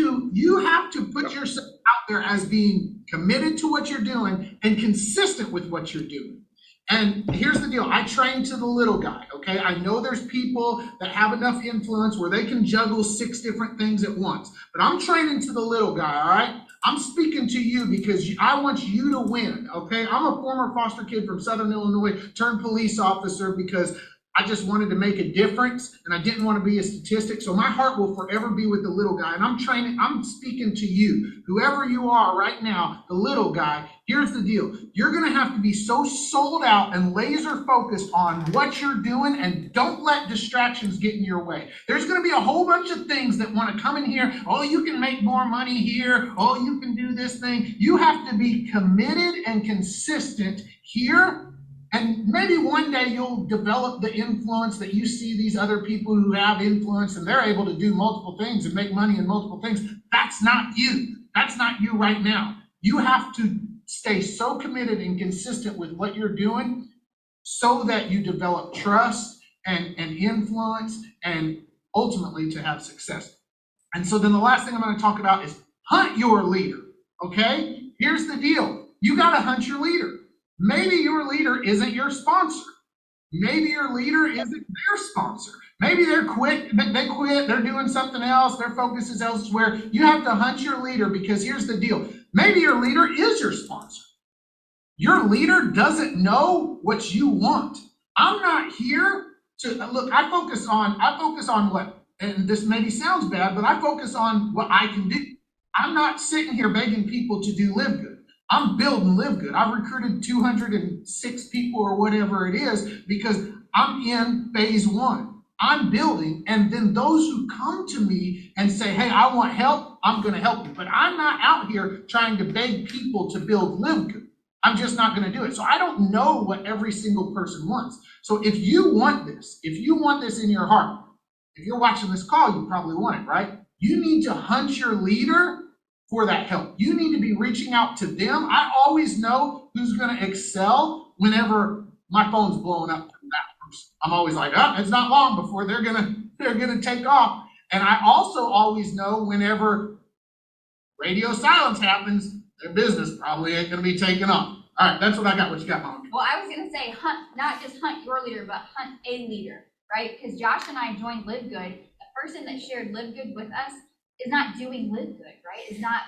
to put yourself out there as being committed to what you're doing and consistent with what you're doing. And here's the deal. I train to the little guy, okay? I know there's people that have enough influence where they can juggle 6 different things at once, but I'm training to the little guy, all right? I'm speaking to you because I want you to win, okay? I'm a former foster kid from Southern Illinois, turned police officer because I just wanted to make a difference and I didn't want to be a statistic. So my heart will forever be with the little guy. And I'm speaking to you, whoever you are right now, the little guy. Here's the deal. You're going to have to be so sold out and laser focused on what you're doing, and don't let distractions get in your way. There's going to be a whole bunch of things that want to come in here. Oh, you can make more money here. Oh, you can do this thing. You have to be committed and consistent here. And maybe one day you'll develop the influence that you see these other people who have influence and they're able to do multiple things and make money in multiple things. That's not you. That's not you right now. You have to stay so committed and consistent with what you're doing so that you develop trust and influence and ultimately to have success. And so then the last thing I'm going to talk about is hunt your leader. Okay? Here's the deal. You got to hunt your leader. Maybe your leader isn't your sponsor. Maybe your leader isn't their sponsor. Maybe they quit, they're doing something else, their focus is elsewhere. You have to hunt your leader because here's the deal. Maybe your leader is your sponsor. Your leader doesn't know what you want. I'm not here to look, I focus on what, and this maybe sounds bad, but I focus on what I can do. I'm not sitting here begging people to do Live Good. I'm building Live Good. I've recruited 206 people or whatever it is because I'm in phase 1. I'm building, and then those who come to me and say, hey, I want help, I'm going to help you. But I'm not out here trying to beg people to build Live Good. I'm just not going to do it. So I don't know what every single person wants. So if you want this in your heart, if you're watching this call, you probably want it, right? You need to hunt your leader for that help. You need to be reaching out to them. I always know who's going to excel whenever my phone's blowing up from that person. I'm always like, oh, it's not long before they're gonna take off. And I also always know whenever radio silence happens, their business probably ain't gonna be taken off. All right, that's what I got. What you got, Mom? Well, I was gonna say not just hunt your leader, but hunt a leader, right? Because Josh and I joined Live Good. The person that shared Live Good with us is not doing Live Good, right? Is not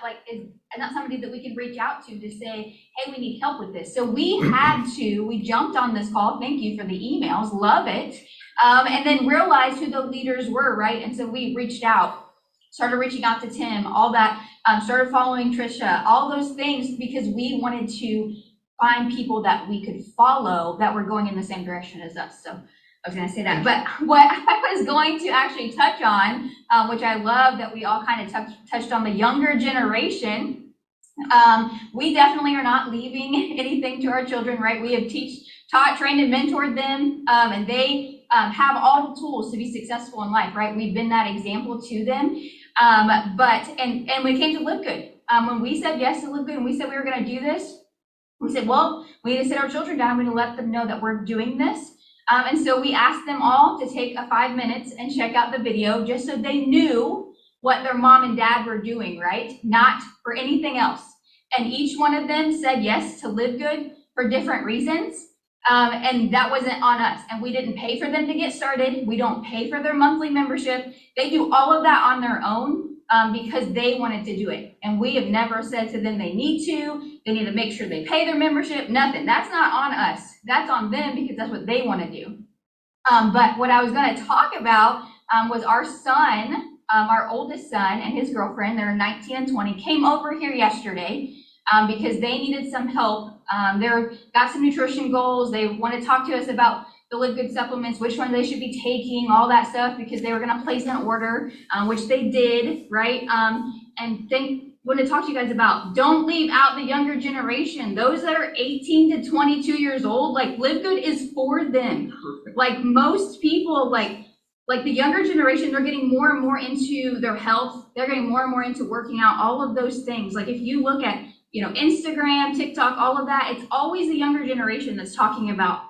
somebody that we can reach out to say, hey, we need help with this. So we jumped on this call. Thank you for the emails, love it. And then realized who the leaders were, right? And so we started reaching out to Tim, all that, started following Trisha, all those things, because we wanted to find people that we could follow that were going in the same direction as us. So I was going to say that, but what I was going to actually touch on, which I love that we all kind of touched on the younger generation. We definitely are not leaving anything to our children, right? We have taught, trained, and mentored them, and they have all the tools to be successful in life, right? We've been that example to them. And when it came to Live Good, when we said yes to Live Good and we said we were going to do this, we said, well, we need to sit our children down. We need to let them know that we're doing this. And so we asked them all to take 5 minutes and check out the video just so they knew what their mom and dad were doing, right? Not for anything else. And each one of them said yes to Live Good for different reasons. And that wasn't on us. And we didn't pay for them to get started. We don't pay for their monthly membership. They do all of that on their own because they wanted to do it. And we have never said to them they need to make sure they pay their membership, nothing. That's not on us. That's on them because that's what they want to do. But what I was going to talk about was our son, our oldest son and his girlfriend, they're 19 and 20, came over here yesterday because they needed some help. They're got some nutrition goals. They want to talk to us about the Live Good supplements, which ones they should be taking, all that stuff, because they were going to place an order, which they did, right? And want to talk to you guys about, don't leave out the younger generation. Those that are 18 to 22 years old, like Live Good is for them. Like most people, like the younger generation, they're getting more and more into their health. They're getting more and more into working out, all of those things. Like if you look at, Instagram, TikTok, all of that, it's always the younger generation that's talking about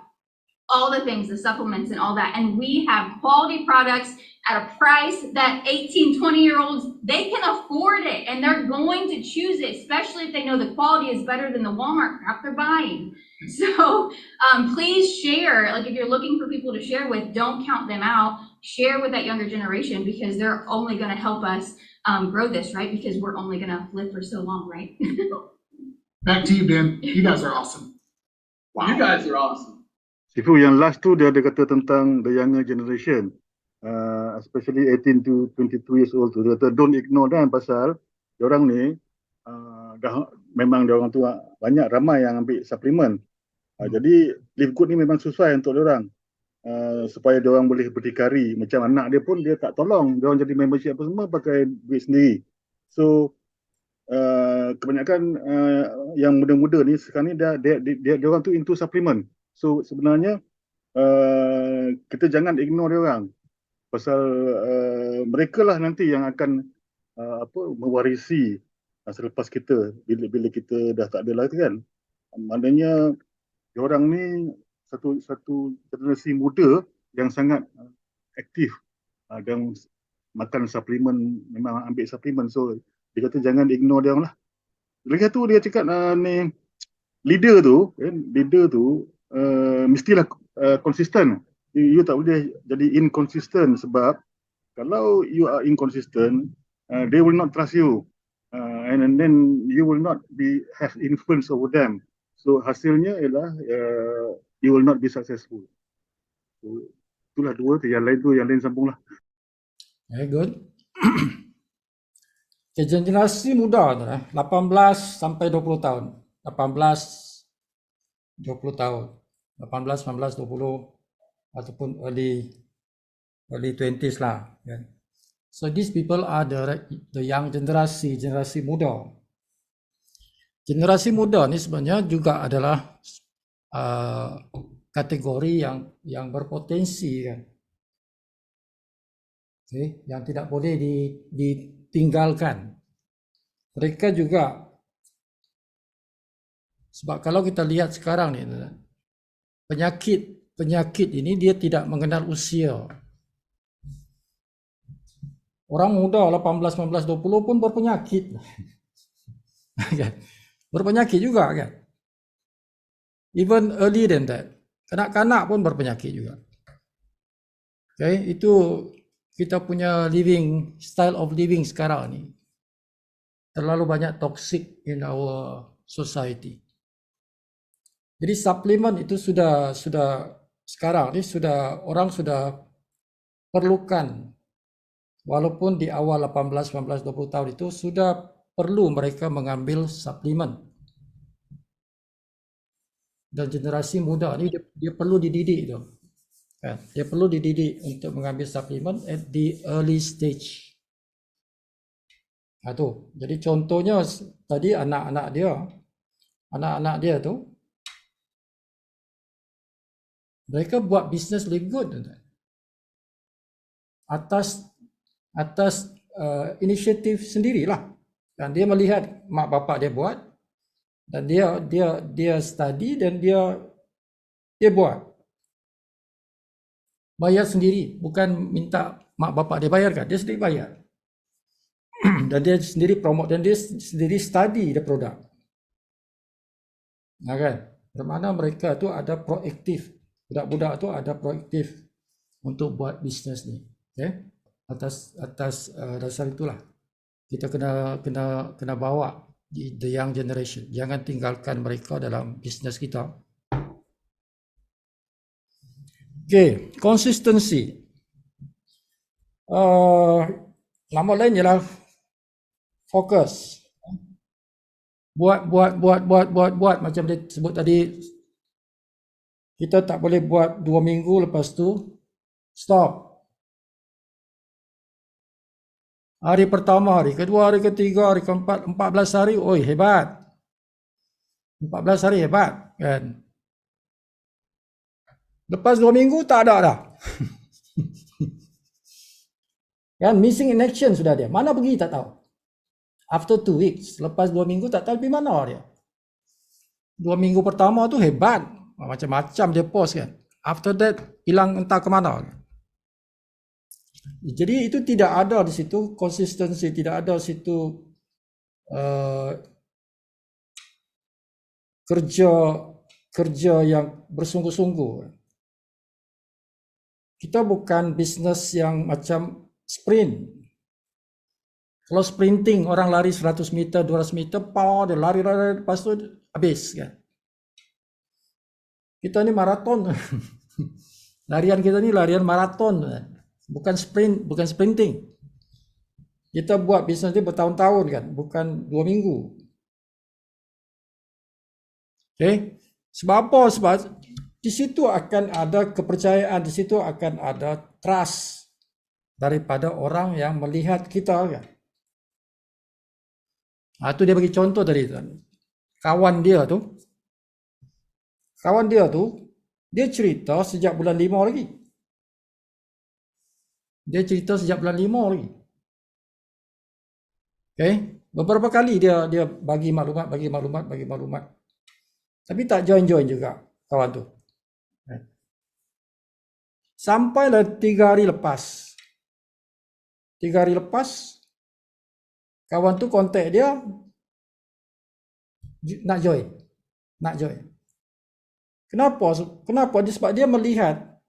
all the things, the supplements and all that. And we have quality products at a price that 18, 20-year-olds, they can afford it and they're going to choose it, especially if they know the quality is better than the Walmart crap they're buying. So please share, like if you're looking for people to share with, don't count them out. Share with that younger generation because they're only going to help us grow this, right? Because we're only going to live for so long, right? Back to you, Ben. You guys are awesome. You guys are awesome. Sifu, yang last tu dia ada kata tentang the younger generation, especially 18 to 22 years old tu. Dia kata don't ignore them pasal diorang ni dah memang diorang tu ramai yang ambil suplemen. Jadi Live Good ni memang sesuai untuk diorang. Supaya diorang boleh berdikari. Macam anak dia pun dia tak tolong. Diorang jadi membership apa semua pakai duit sendiri. So kebanyakan yang muda-muda ni sekarang ni diorang tu into supplement. So sebenarnya kita jangan ignore diorang. Pasal mereka lah nanti yang akan mewarisi selepas kita bila kita dah tak ada lagi kan. Maknanya diorang ni satu generasi muda yang sangat aktif dan makan suplemen, memang ambil suplemen. So dia kata jangan ignore dia lah. Lagi satu dia cakap ni leader tu mestilah konsisten. You tak boleh jadi inconsistent sebab kalau you are inconsistent, they will not trust you, and then you will not have influence over them. So hasilnya ialah you will not be successful. So, itulah dua tu, yang lain sambunglah. Very good. Okay, generasi muda tu 18 sampai 20 tahun. 18 20 tahun. 18, 19, 20 ataupun early 20s lah, kan. So these people are the young generasi muda. Generasi muda ni sebenarnya juga adalah kategori yang berpotensi, kan. Okay, yang tidak boleh ditinggalkan. Mereka juga, sebab kalau kita lihat sekarang ni, penyakit ini dia tidak mengenal usia. Orang muda 18, 19, 20 pun berpenyakit. Berpenyakit juga, kan. Even early than that. Kanak-kanak pun berpenyakit juga. Okay, itu kita punya style of living sekarang ni. Terlalu banyak toxic in our society. Jadi suplemen itu sudah sekarang ni orang sudah perlukan, walaupun di awal 18, 19, 20 tahun itu sudah perlu mereka mengambil suplemen. Dan generasi muda ni dia perlu dididik tu. Kan? Dia perlu dididik untuk mengambil suplemen at the early stage. Tu. Jadi contohnya tadi anak-anak dia tu mereka buat bisnes Live Good atas inisiatif sendirilah. Dan dia melihat mak bapak dia buat dan dia study dan dia buat. Bayar sendiri, bukan minta mak bapak dia bayarkan, dia sendiri bayar. Dan dia sendiri promote dan dia sendiri study the product. Nah, kan? Bermakna mereka tu ada proaktif. Budak-budak tu ada proaktif untuk buat bisnes ni. Okay? Atas dasar itulah kita kena bawa the young generation. Jangan tinggalkan mereka dalam bisnes kita. Okay, consistency. Nama lain ialah fokus. Buat macam dia sebut tadi. Kita tak boleh buat 2 minggu lepas tu stop. Hari pertama, hari kedua, hari ketiga, hari keempat, 14 hari, oi hebat. 14 hari hebat kan. Lepas 2 minggu tak ada dah. Kan missing in action sudah dia. Mana pergi tak tahu. After 2 weeks, lepas 2 minggu tak tahu pergi mana dia. 2 minggu pertama tu hebat. Macam-macam dia post kan. After that, hilang entah ke mana. Jadi itu tidak ada di situ konsistensi, tidak ada di situ kerja yang bersungguh-sungguh. Kita bukan bisnes yang macam sprint. Kalau sprinting, orang lari 100 meter, 200 meter, power dia lari, lepas tu habis kan. Kita ni maraton. Larian kita ni larian maraton. Bukan sprint, bukan sprinting. Kita buat bisnes ni bertahun-tahun kan, bukan 2 minggu. Okay? Sebab apa? Sebab di situ akan ada kepercayaan, di situ akan ada trust daripada orang yang melihat kita kan. Itu dia bagi contoh tadi tuan. Kawan dia tu, dia cerita sejak bulan 5 lagi. Dia cerita sejak bulan 5 lagi. Okay? Beberapa kali dia bagi maklumat. Tapi tak join juga kawan tu. Sampailah 3 hari lepas. 3 hari lepas, kawan tu kontak dia nak join. Kenapa? Sebab dia melihat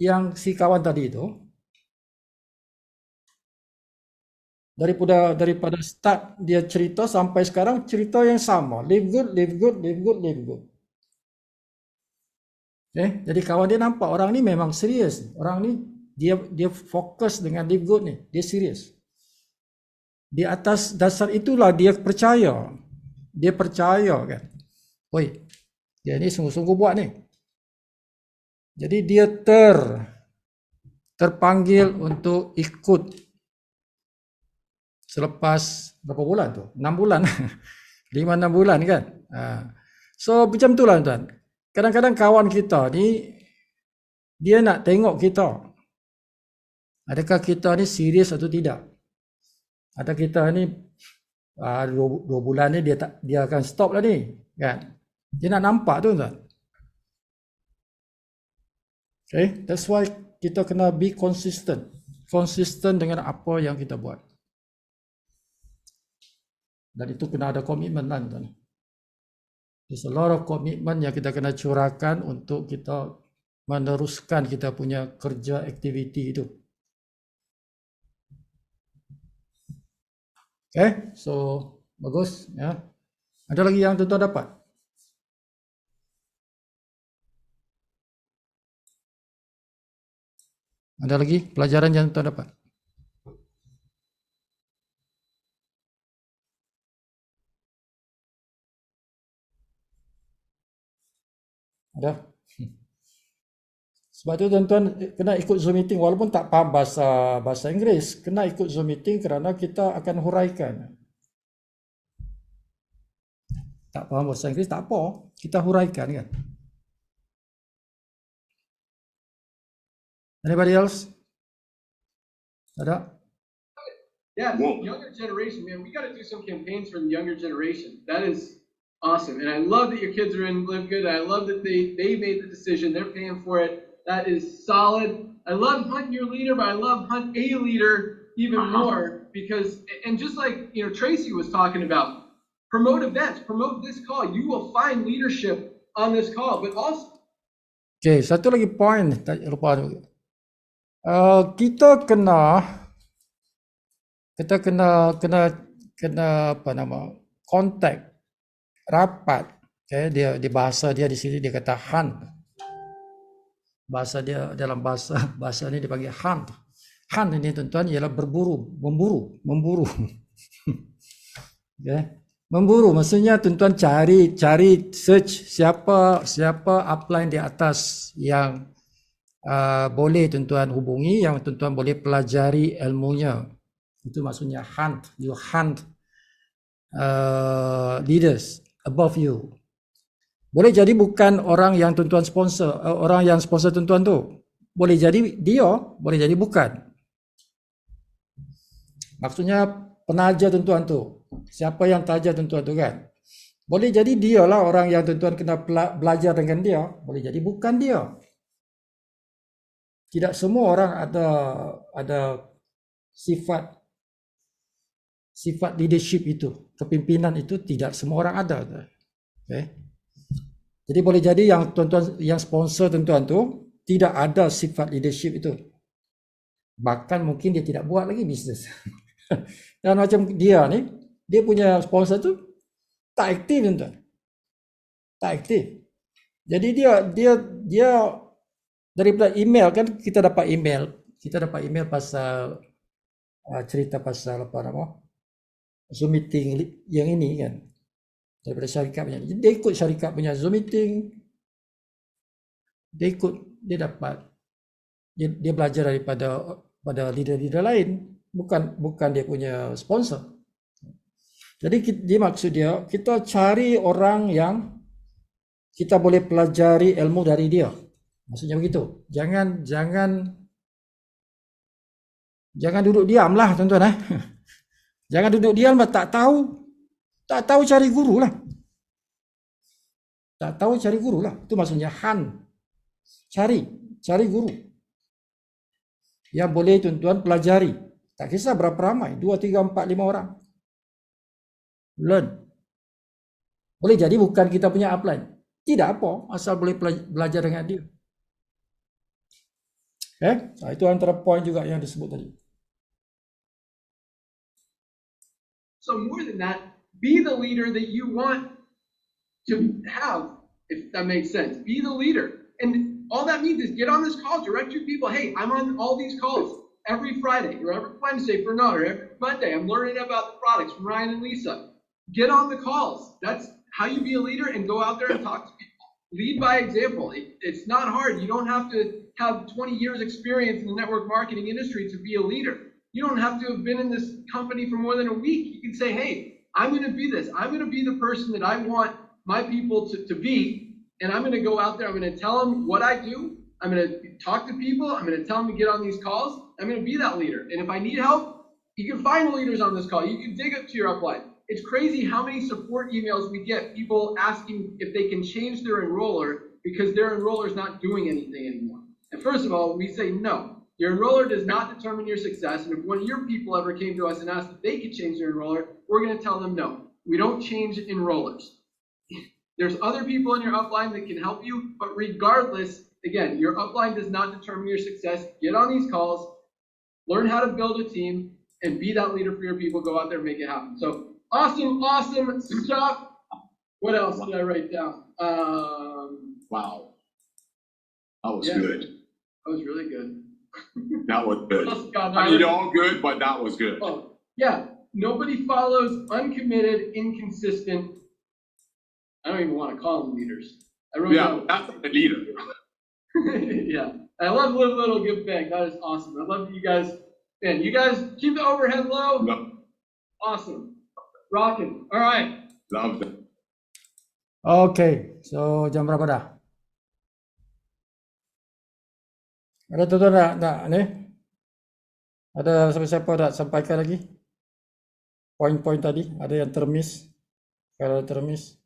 yang si kawan tadi itu daripada start dia cerita sampai sekarang cerita yang sama, live good. Okay? Jadi kawan dia nampak orang ni memang serius. Orang ni dia fokus dengan live good ni, dia serius. Di atas dasar itulah dia percaya. Dia percaya kan. Oi, dia ni sungguh-sungguh buat ni. Jadi dia terpanggil untuk ikut selepas berapa bulan tu? 6 bulan. 5-6 bulan kan. So macam itulah tuan. Kadang-kadang kawan kita ni dia nak tengok kita. Adakah kita ni serius atau tidak? Atau kita ni 2 bulan ni dia akan stop lah ni kan. Dia nak nampak tu tuan. Okay, that's why kita kena be consistent. Consistent dengan apa yang kita buat. Dan itu kena ada komitmen lah tuan. There's a lot of commitment yang kita kena curahkan untuk kita meneruskan kita punya kerja aktiviti itu. Okay, so bagus ya. Ada lagi yang tuan-tuan dapat? Ada lagi pelajaran yang tuan dapat? Ada? Sebab tu tuan-tuan kena ikut Zoom meeting walaupun tak faham bahasa Inggeris, kena ikut Zoom meeting kerana kita akan huraikan. Tak faham bahasa Inggeris tak apa, kita huraikan kan. Anybody else? Ada? Yeah, the younger generation, man, we got to do some campaigns for the younger generation. That is awesome. And I love that your kids are in Live Good. I love that they made the decision. They're paying for it. That is solid. I love Hunt Your Leader, but I love Hunt a Leader even more because, and just like, Tracy was talking about, promote events, promote this call. You will find leadership on this call, but also Okay, satu lagi point tak lupa. Kita kena apa nama, contact rapat. Okay, dia di bahasa dia di sini dia kata hunt. Bahasa dia dalam bahasa ini dipanggil hunt. Hunt ini tuan-tuan ialah memburu. Okay. Memburu maksudnya tuan-tuan cari search siapa upline di atas yang boleh tuan-tuan hubungi, yang tuan-tuan boleh pelajari ilmunya. Itu maksudnya hunt. You hunt leaders above you. Boleh jadi bukan orang yang tuan-tuan sponsor, orang yang sponsor tuan-tuan tu. Boleh jadi dia, boleh jadi bukan. Maksudnya penaja tuan-tuan tu. Siapa yang taja tuan-tuan tu kan? Boleh jadi dia lah orang yang tuan-tuan kena belajar dengan dia. Boleh jadi bukan dia. Tidak semua orang ada sifat leadership itu. Kepimpinan itu tidak semua orang ada. Okay. Jadi boleh jadi yang tuan-tuan yang sponsor tuan-tuan tu tidak ada sifat leadership itu. Bahkan mungkin dia tidak buat lagi bisnes. Dan macam dia ni, dia punya sponsor tu tak aktif tuan-tuan. Tak aktif. Jadi dia daripada email kan kita dapat email pasal cerita pasal apa nama Zoom meeting yang ini kan daripada syarikat punya. Dia ikut syarikat punya Zoom meeting. Dia dapat dia belajar daripada leader-leader lain, bukan dia punya sponsor. Jadi dia maksud dia kita cari orang yang kita boleh pelajari ilmu dari dia. Maksudnya begitu. Jangan duduk diam lah tuan-tuan. Jangan duduk diam lah, tak tahu cari guru lah. Tak tahu cari guru lah. Itu maksudnya hunt. Cari guru. Yang boleh tuan-tuan pelajari. Tak kisah berapa ramai, 2, 3, 4, 5 orang. Learn. Boleh jadi bukan kita punya upline. Tidak apa, asal boleh belajar dengan dia. Itu antara poin juga yang disebut tadi. so more than that, be the leader that you want to have, if that makes sense. Be the leader. And all that means is get on this call, direct your people. Hey, I'm on all these calls every Friday or every Wednesday for Nod, or every Monday. I'm learning about the products from Ryan and Lisa. Get on the calls. That's how you be a leader, and go out there and talk to people. Lead by example. It's not hard. You don't have to have 20 years experience in the network marketing industry to be a leader. You don't have to have been in this company for more than a week. You can say, hey, I'm going to be this. I'm going to be the person that I want my people to be. And I'm going to go out there. I'm going to tell them what I do. I'm going to talk to people. I'm going to tell them to get on these calls. I'm going to be that leader. And if I need help, you can find leaders on this call. You can dig up to your upline. It's crazy how many support emails we get, people asking if they can change their enroller because their enroller is not doing anything anymore. And first of all, we say no. Your enroller does not determine your success. And if one of your people ever came to us and asked if they could change their enroller, we're going to tell them no. We don't change enrollers. There's other people in your upline that can help you, but regardless, again, your upline does not determine your success. Get on these calls, learn how to build a team, and be that leader for your people. Go out there and make it happen. So awesome stuff. What else did I write down? Wow. That was good. That was really good. That was good. God, I mean, all good, but that was good. Oh, yeah. Nobody follows uncommitted, inconsistent. I don't even want to call them leaders. I wrote down. That's a leader. Yeah. I love Live Little Give Back. That is awesome. I love you guys. Man, you guys keep the overhead low. No. Awesome. Rocking. All right. Love it. Okay, so jam berapa dah? Ada tuan-tuan nak ni? Ada siapa-siapa nak sampaikan lagi? Poin-poin tadi, ada yang termiss? Kalau termiss.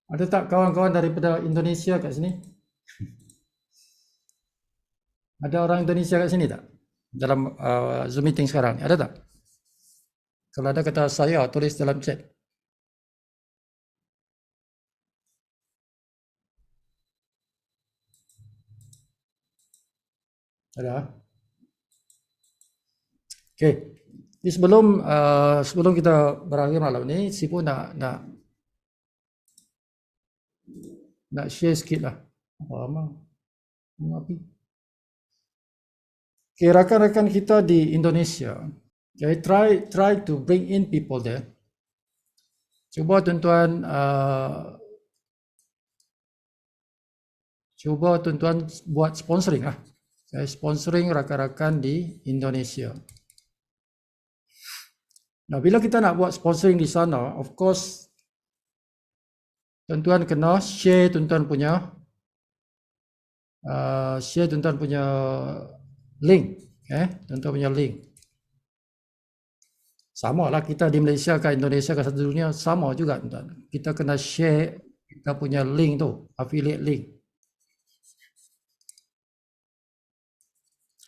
Ada tak kawan-kawan daripada Indonesia kat sini? Ada orang Indonesia kat sini tak? Dalam Zoom meeting sekarang ni, ada tak? Kalau ada kata saya, tulis dalam chat. Ada? Okey. Jadi sebelum kita berakhir malam ni, Sifu nak share sikit lah. Okay, rakan-rakan kita di Indonesia, okay, try to bring in people there. Cuba tuan-tuan buat sponsoring lah. Okay, sponsoring rakan-rakan di Indonesia. Nah, bila kita nak buat sponsoring di sana, of course, tuan-tuan kena share tuan-tuan punya link, tuan-tuan punya link. Sama lah kita di Malaysia ke Indonesia ke satu dunia, sama juga tuan-tuan. Kita kena share kita punya link tu, affiliate link.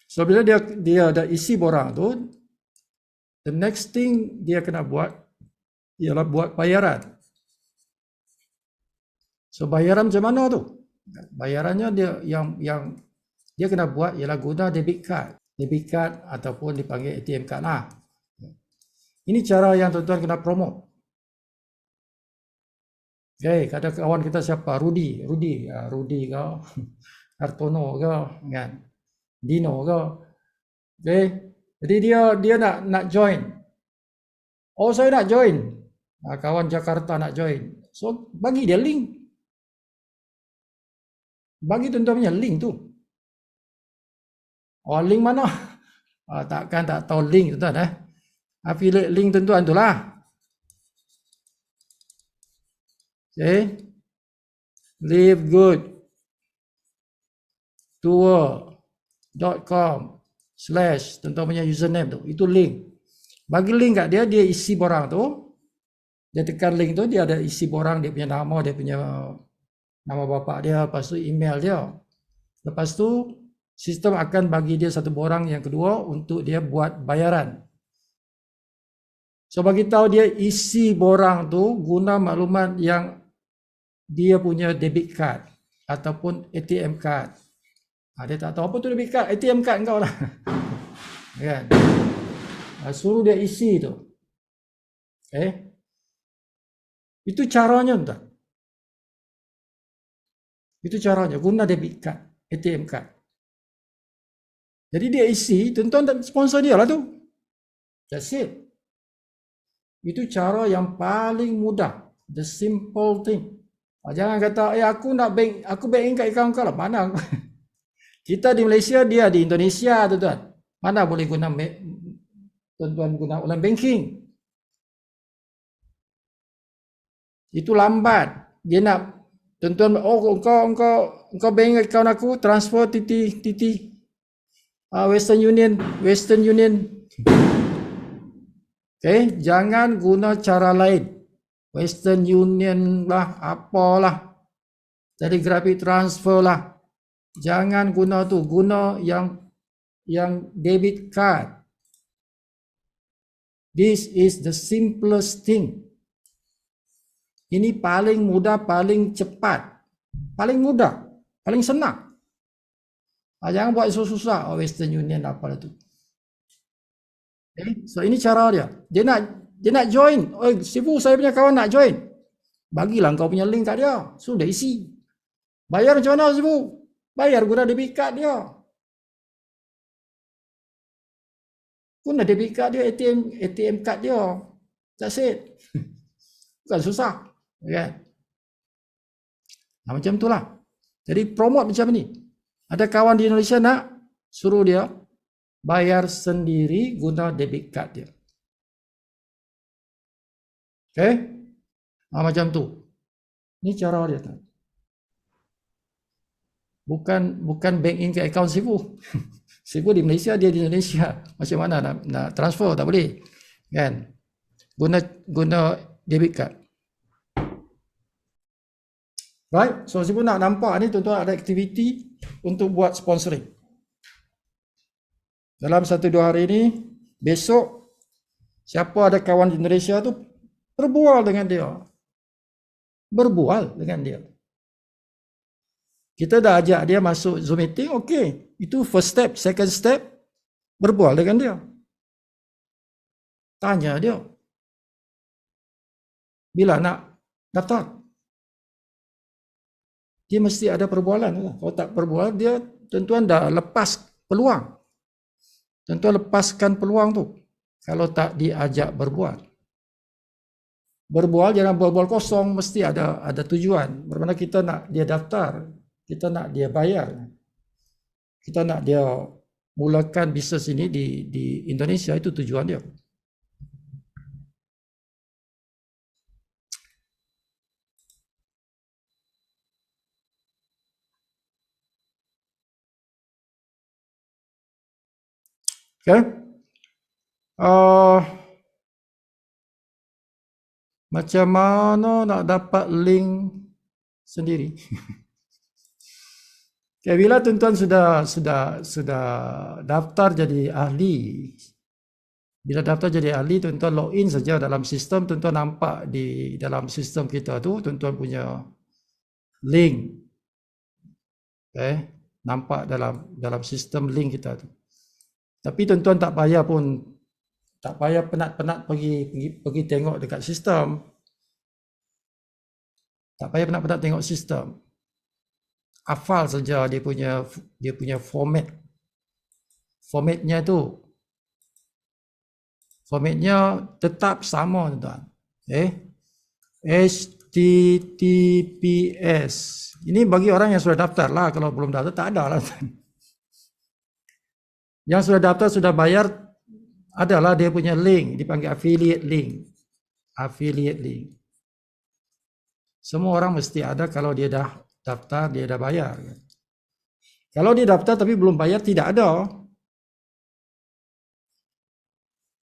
So bila dia ada isi borang tu, the next thing dia kena buat ialah buat bayaran. So bayaran macam mana tu? Bayarannya dia yang dia kena buat ialah guna debit card ataupun dipanggil ATM card lah. Ini cara yang tuan-tuan kena promote. Okay, ada kawan kita siapa? Rudy ke, Hartono ke, kan? Dino ke. Okay. Jadi dia nak join. Oh, saya nak join. Kawan Jakarta nak join. So bagi dia link. Bagi tuan-tuan punya link tu. Oh, link mana? Takkan tak tahu link tuan-tuan affiliate link tuan-tuan tu lah. Okay. Live good. Tour.com/ tuan-tuan punya username tu, itu link. Bagi link kat dia, dia isi borang tu, dia tekan link tu, dia ada isi borang, dia punya nama, dia punya nama bapak dia, lepas tu email dia. Lepas tu sistem akan bagi dia satu borang yang kedua untuk dia buat bayaran. So bagi tahu dia isi borang tu guna maklumat yang dia punya debit card ataupun ATM card. Dia tak tahu apa tu debit card, ATM card engkau lah. Kan? Suruh dia isi tu. Itu caranya entah. Itu caranya guna debit card, ATM card. Jadi dia isi, tuan-tuan sponsor dia lah tu. That's it. Itu cara yang paling mudah, the simple thing. Jangan kata, aku bank in kat account kau lah, mana? Kita di Malaysia, dia di Indonesia, tuan-tuan. Mana boleh guna tuan-tuan guna online banking? Itu lambat. Dia nak tuan-tuan, engkau bank account aku transfer TT Western Union. Okay, jangan guna cara lain. Western Union lah, apalah. Telegraphic transfer lah. Jangan guna tu, guna yang debit card. This is the simplest thing. Ini paling mudah, paling cepat, paling mudah, paling senang. Jangan buat susah-susah. Western Union apalah tu. Okay. So ini cara dia. Dia nak join. Sifu, saya punya kawan nak join. Bagilah kau punya link kat dia. Sudah isi. Bayar macam mana, Sifu? Bayar guna debit card dia. Guna debit card dia, ATM card dia. That's it. Bukan susah. Okay. Macam itulah. Jadi promote macam ni. Ada kawan di Indonesia nak suruh dia bayar sendiri guna debit card dia. Okay. Macam tu. Ini cara dia. Bukan bank in ke account Sifu. Sifu di Malaysia, dia di Indonesia. Macam mana nak transfer? Tak boleh. Kan? Guna debit card. Right? So si pun nak nampak ni tuan-tuan ada aktiviti untuk buat sponsoring. Dalam 1-2 hari ni, besok siapa ada kawan di Indonesia tu berbual dengan dia. Berbual dengan dia. Kita dah ajak dia masuk Zoom meeting, okey. Itu first step, second step, berbual dengan dia. Tanya dia. Bila nak daftar? Dia mesti ada perbualan. Kalau tak perbualan, dia tuan-tuan dah lepas peluang. Tuan-tuan lepaskan peluang tu. Kalau tak diajak berbual. Berbual jangan bual-bual kosong, mesti ada tujuan. Bermakna kita nak dia daftar, kita nak dia bayar. Kita nak dia mulakan bisnes ini di Indonesia, itu tujuan dia. Okay. Macam mana nak dapat link sendiri? Okay, bila tuan-tuan sudah daftar jadi ahli, bila daftar jadi ahli, tuan-tuan login saja dalam sistem, tuan-tuan nampak di dalam sistem kita tu, tuan-tuan punya link. Okay, nampak dalam sistem link kita tu. Tapi tuan-tuan tak payah penat-penat pergi tengok dekat sistem. Tak payah penat-penat tengok sistem. Hafal saja dia punya format. Formatnya tu. Formatnya tetap sama, tuan-tuan. HTTPS. Ini bagi orang yang sudah daftar lah. Kalau belum daftar tak ada lah. Yang sudah daftar, sudah bayar, adalah dia punya link, dipanggil affiliate link. Affiliate link. Semua orang mesti ada kalau dia dah daftar, dia dah bayar. Kalau dia daftar tapi belum bayar, tidak ada.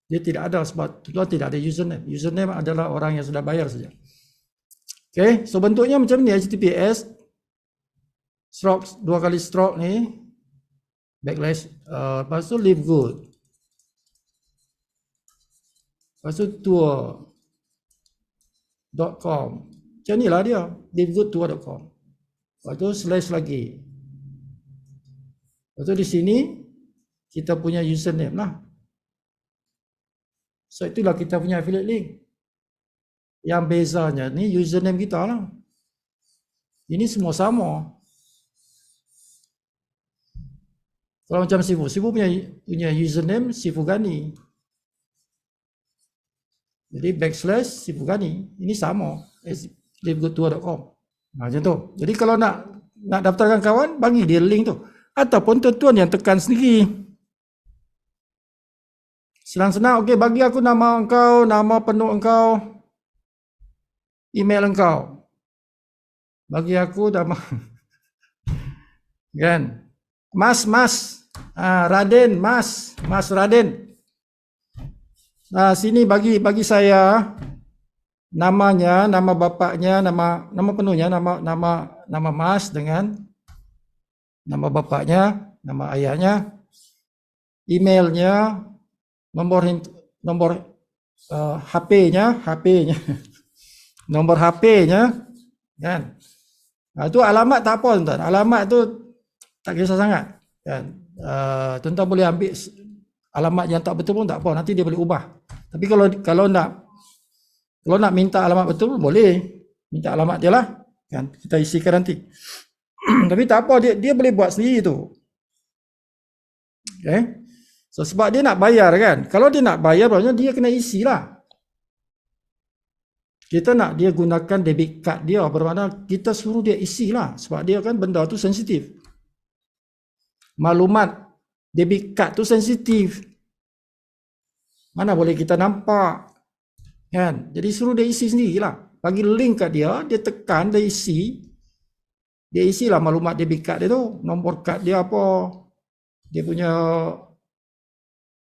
Dia tidak ada sebab tuan tidak ada username. Username adalah orang yang sudah bayar saja. Okay, so bentuknya macam ni, HTTPS, stroke, 2 kali stroke ni, backslash, lepas tu live good. Lepas tu tour.com. Macam ni lah dia, livegoodtour.com. Lepas tu slash lagi. Lepas tu di sini, kita punya username lah. So itulah kita punya affiliate link. Yang bezanya ni username kita lah. Ini semua sama. Kalau macam Sifu punya username Sifu Gani. Jadi backslash Sifu Gani. Ini sama. livegoodtour.com. Macam tu. Jadi kalau nak daftarkan kawan, bagi dia link tu. Ataupun tuan-tuan yang tekan sendiri. Senang-senang. Okey, bagi aku nama engkau, nama penuh engkau, email engkau. Bagi aku nama kan? Mas Raden, Mas Raden. Sini bagi saya namanya, nama bapaknya, nama penuhnya, nama Mas dengan nama bapaknya, nama ayahnya, emailnya, nomor HP-nya, nomor HP-nya, kan? Itu alamat tak apa, tuan. Alamat tu tak kisah sangat, kan? Tuan-tuan boleh ambil alamat yang tak betul pun tak apa, nanti dia boleh ubah. Tapi kalau nak minta alamat betul boleh minta alamat dia lah, kan? Kita isikan nanti. Tapi tak apa, dia boleh buat sendiri tu. Okay? So sebab dia nak bayar, kan? Kalau dia nak bayar, berarti dia kena isi lah. Kita nak dia gunakan debit card dia, bermakna kita suruh dia isi lah. Sebab dia kan benda tu sensitif. Maklumat debit card tu sensitif. Mana boleh kita nampak, kan? Jadi suruh dia isi sendirilah. Bagi link kat dia, dia tekan, dia isi. Dia isilah maklumat debit card dia tu. Nombor kad dia apa. Dia punya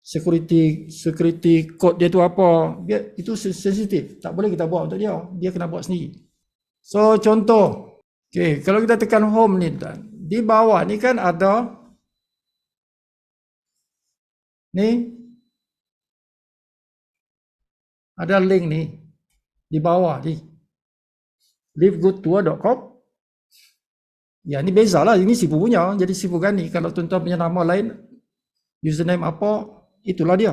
security code dia tu apa. Itu sensitif. Tak boleh kita buat untuk dia. Dia kena buat sendiri. So contoh, Okay, kalau kita tekan home ni, tuan, di bawah ni kan ada ni, ada link ni di bawah ni, livegoodtour.com. Ya, ni bezalah, ini Sifu punya. Jadi Sifu kan ni, kalau tuan-tuan punya nama lain, username apa, itulah dia.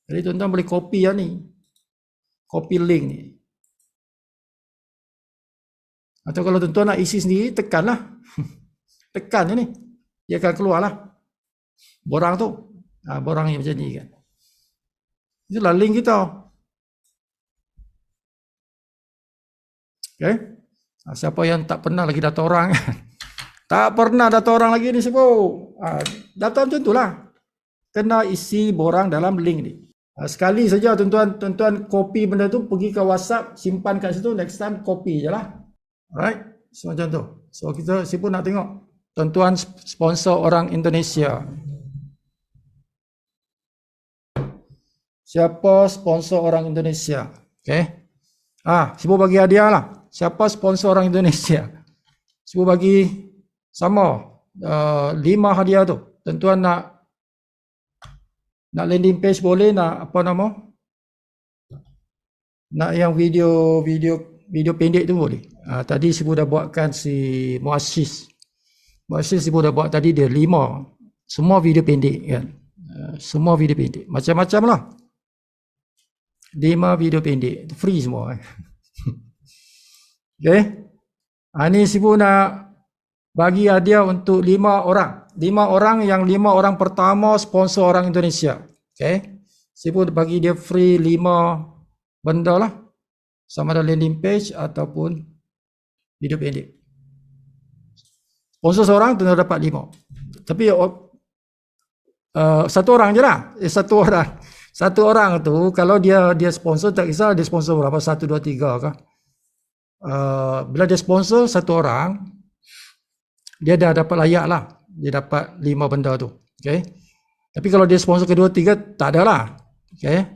Jadi tuan-tuan boleh copy yang ni, copy link ni. Atau kalau tuan-tuan nak isi sendiri, tekanlah. Tekan je ni, dia akan keluar lah borang tu. Borang yang macam ni kan. Itulah link kita. Okay. Siapa yang tak pernah lagi data orang tak pernah data orang lagi ni sibuk. Data macam tu lah. Kena isi borang dalam link ni. Sekali saja tuan-tuan copy benda tu, pergi ke WhatsApp, simpan kat situ, next time copy je lah. Alright, so macam tu. So kita sibuk nak tengok tuan-tuan sponsor orang Indonesia. Siapa sponsor orang Indonesia? Okay. Sibuk bagi hadiah lah. Siapa sponsor orang Indonesia? Sibuk bagi sama 5 hadiah tu. Tuan-tuan nak landing page boleh, nak apa nama? Nak yang video pendek tu boleh. Tadi Sibuk dah buatkan si Muassis. Muassis Sibuk dah buat tadi, dia 5. Semua video pendek kan. Semua video pendek. Macam-macam lah. 5 video pendek. Free semua. Okay. Ni Sibuk nak bagi hadiah untuk 5 orang. 5 orang yang 5 orang pertama sponsor orang Indonesia. Okay. Sibuk bagi dia free 5 benda lah. Sama ada landing page ataupun video pendek. Sponsor seorang tu dapat 5. Tapi satu orang je lah. Satu orang tu kalau dia sponsor, tak kisah dia sponsor berapa, 1, 2, 3 kah? Bila dia sponsor satu orang, dia dah dapat layak lah. Dia dapat 5 benda tu. Okay. Tapi kalau dia sponsor kedua, 3, tak ada lah. Okay.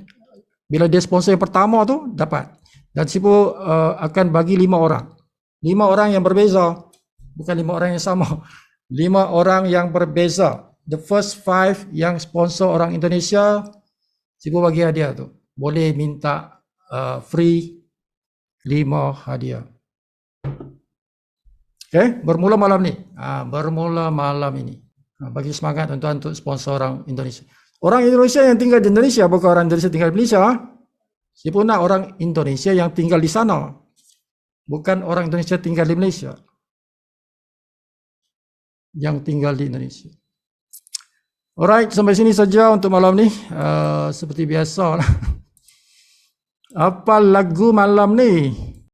Bila dia sponsor yang pertama tu, dapat. Dan Sibuk akan bagi 5 orang. 5 orang yang berbeza. Bukan 5 orang yang sama. 5 orang yang berbeza. The first 5 yang sponsor orang Indonesia, Sibuk bagi hadiah tu. Boleh minta free 5 hadiah. Okay, bermula malam ni. Bermula malam ini. Bagi semangat tuan-tuan untuk sponsor orang Indonesia. Orang Indonesia yang tinggal di Indonesia, bukan orang Indonesia tinggal di Malaysia. Siapa nak orang Indonesia yang tinggal di sana. Bukan orang Indonesia tinggal di Malaysia. Yang tinggal di Indonesia. Alright, sampai sini saja untuk malam ni. Seperti biasa lah. Apa lagu malam ni?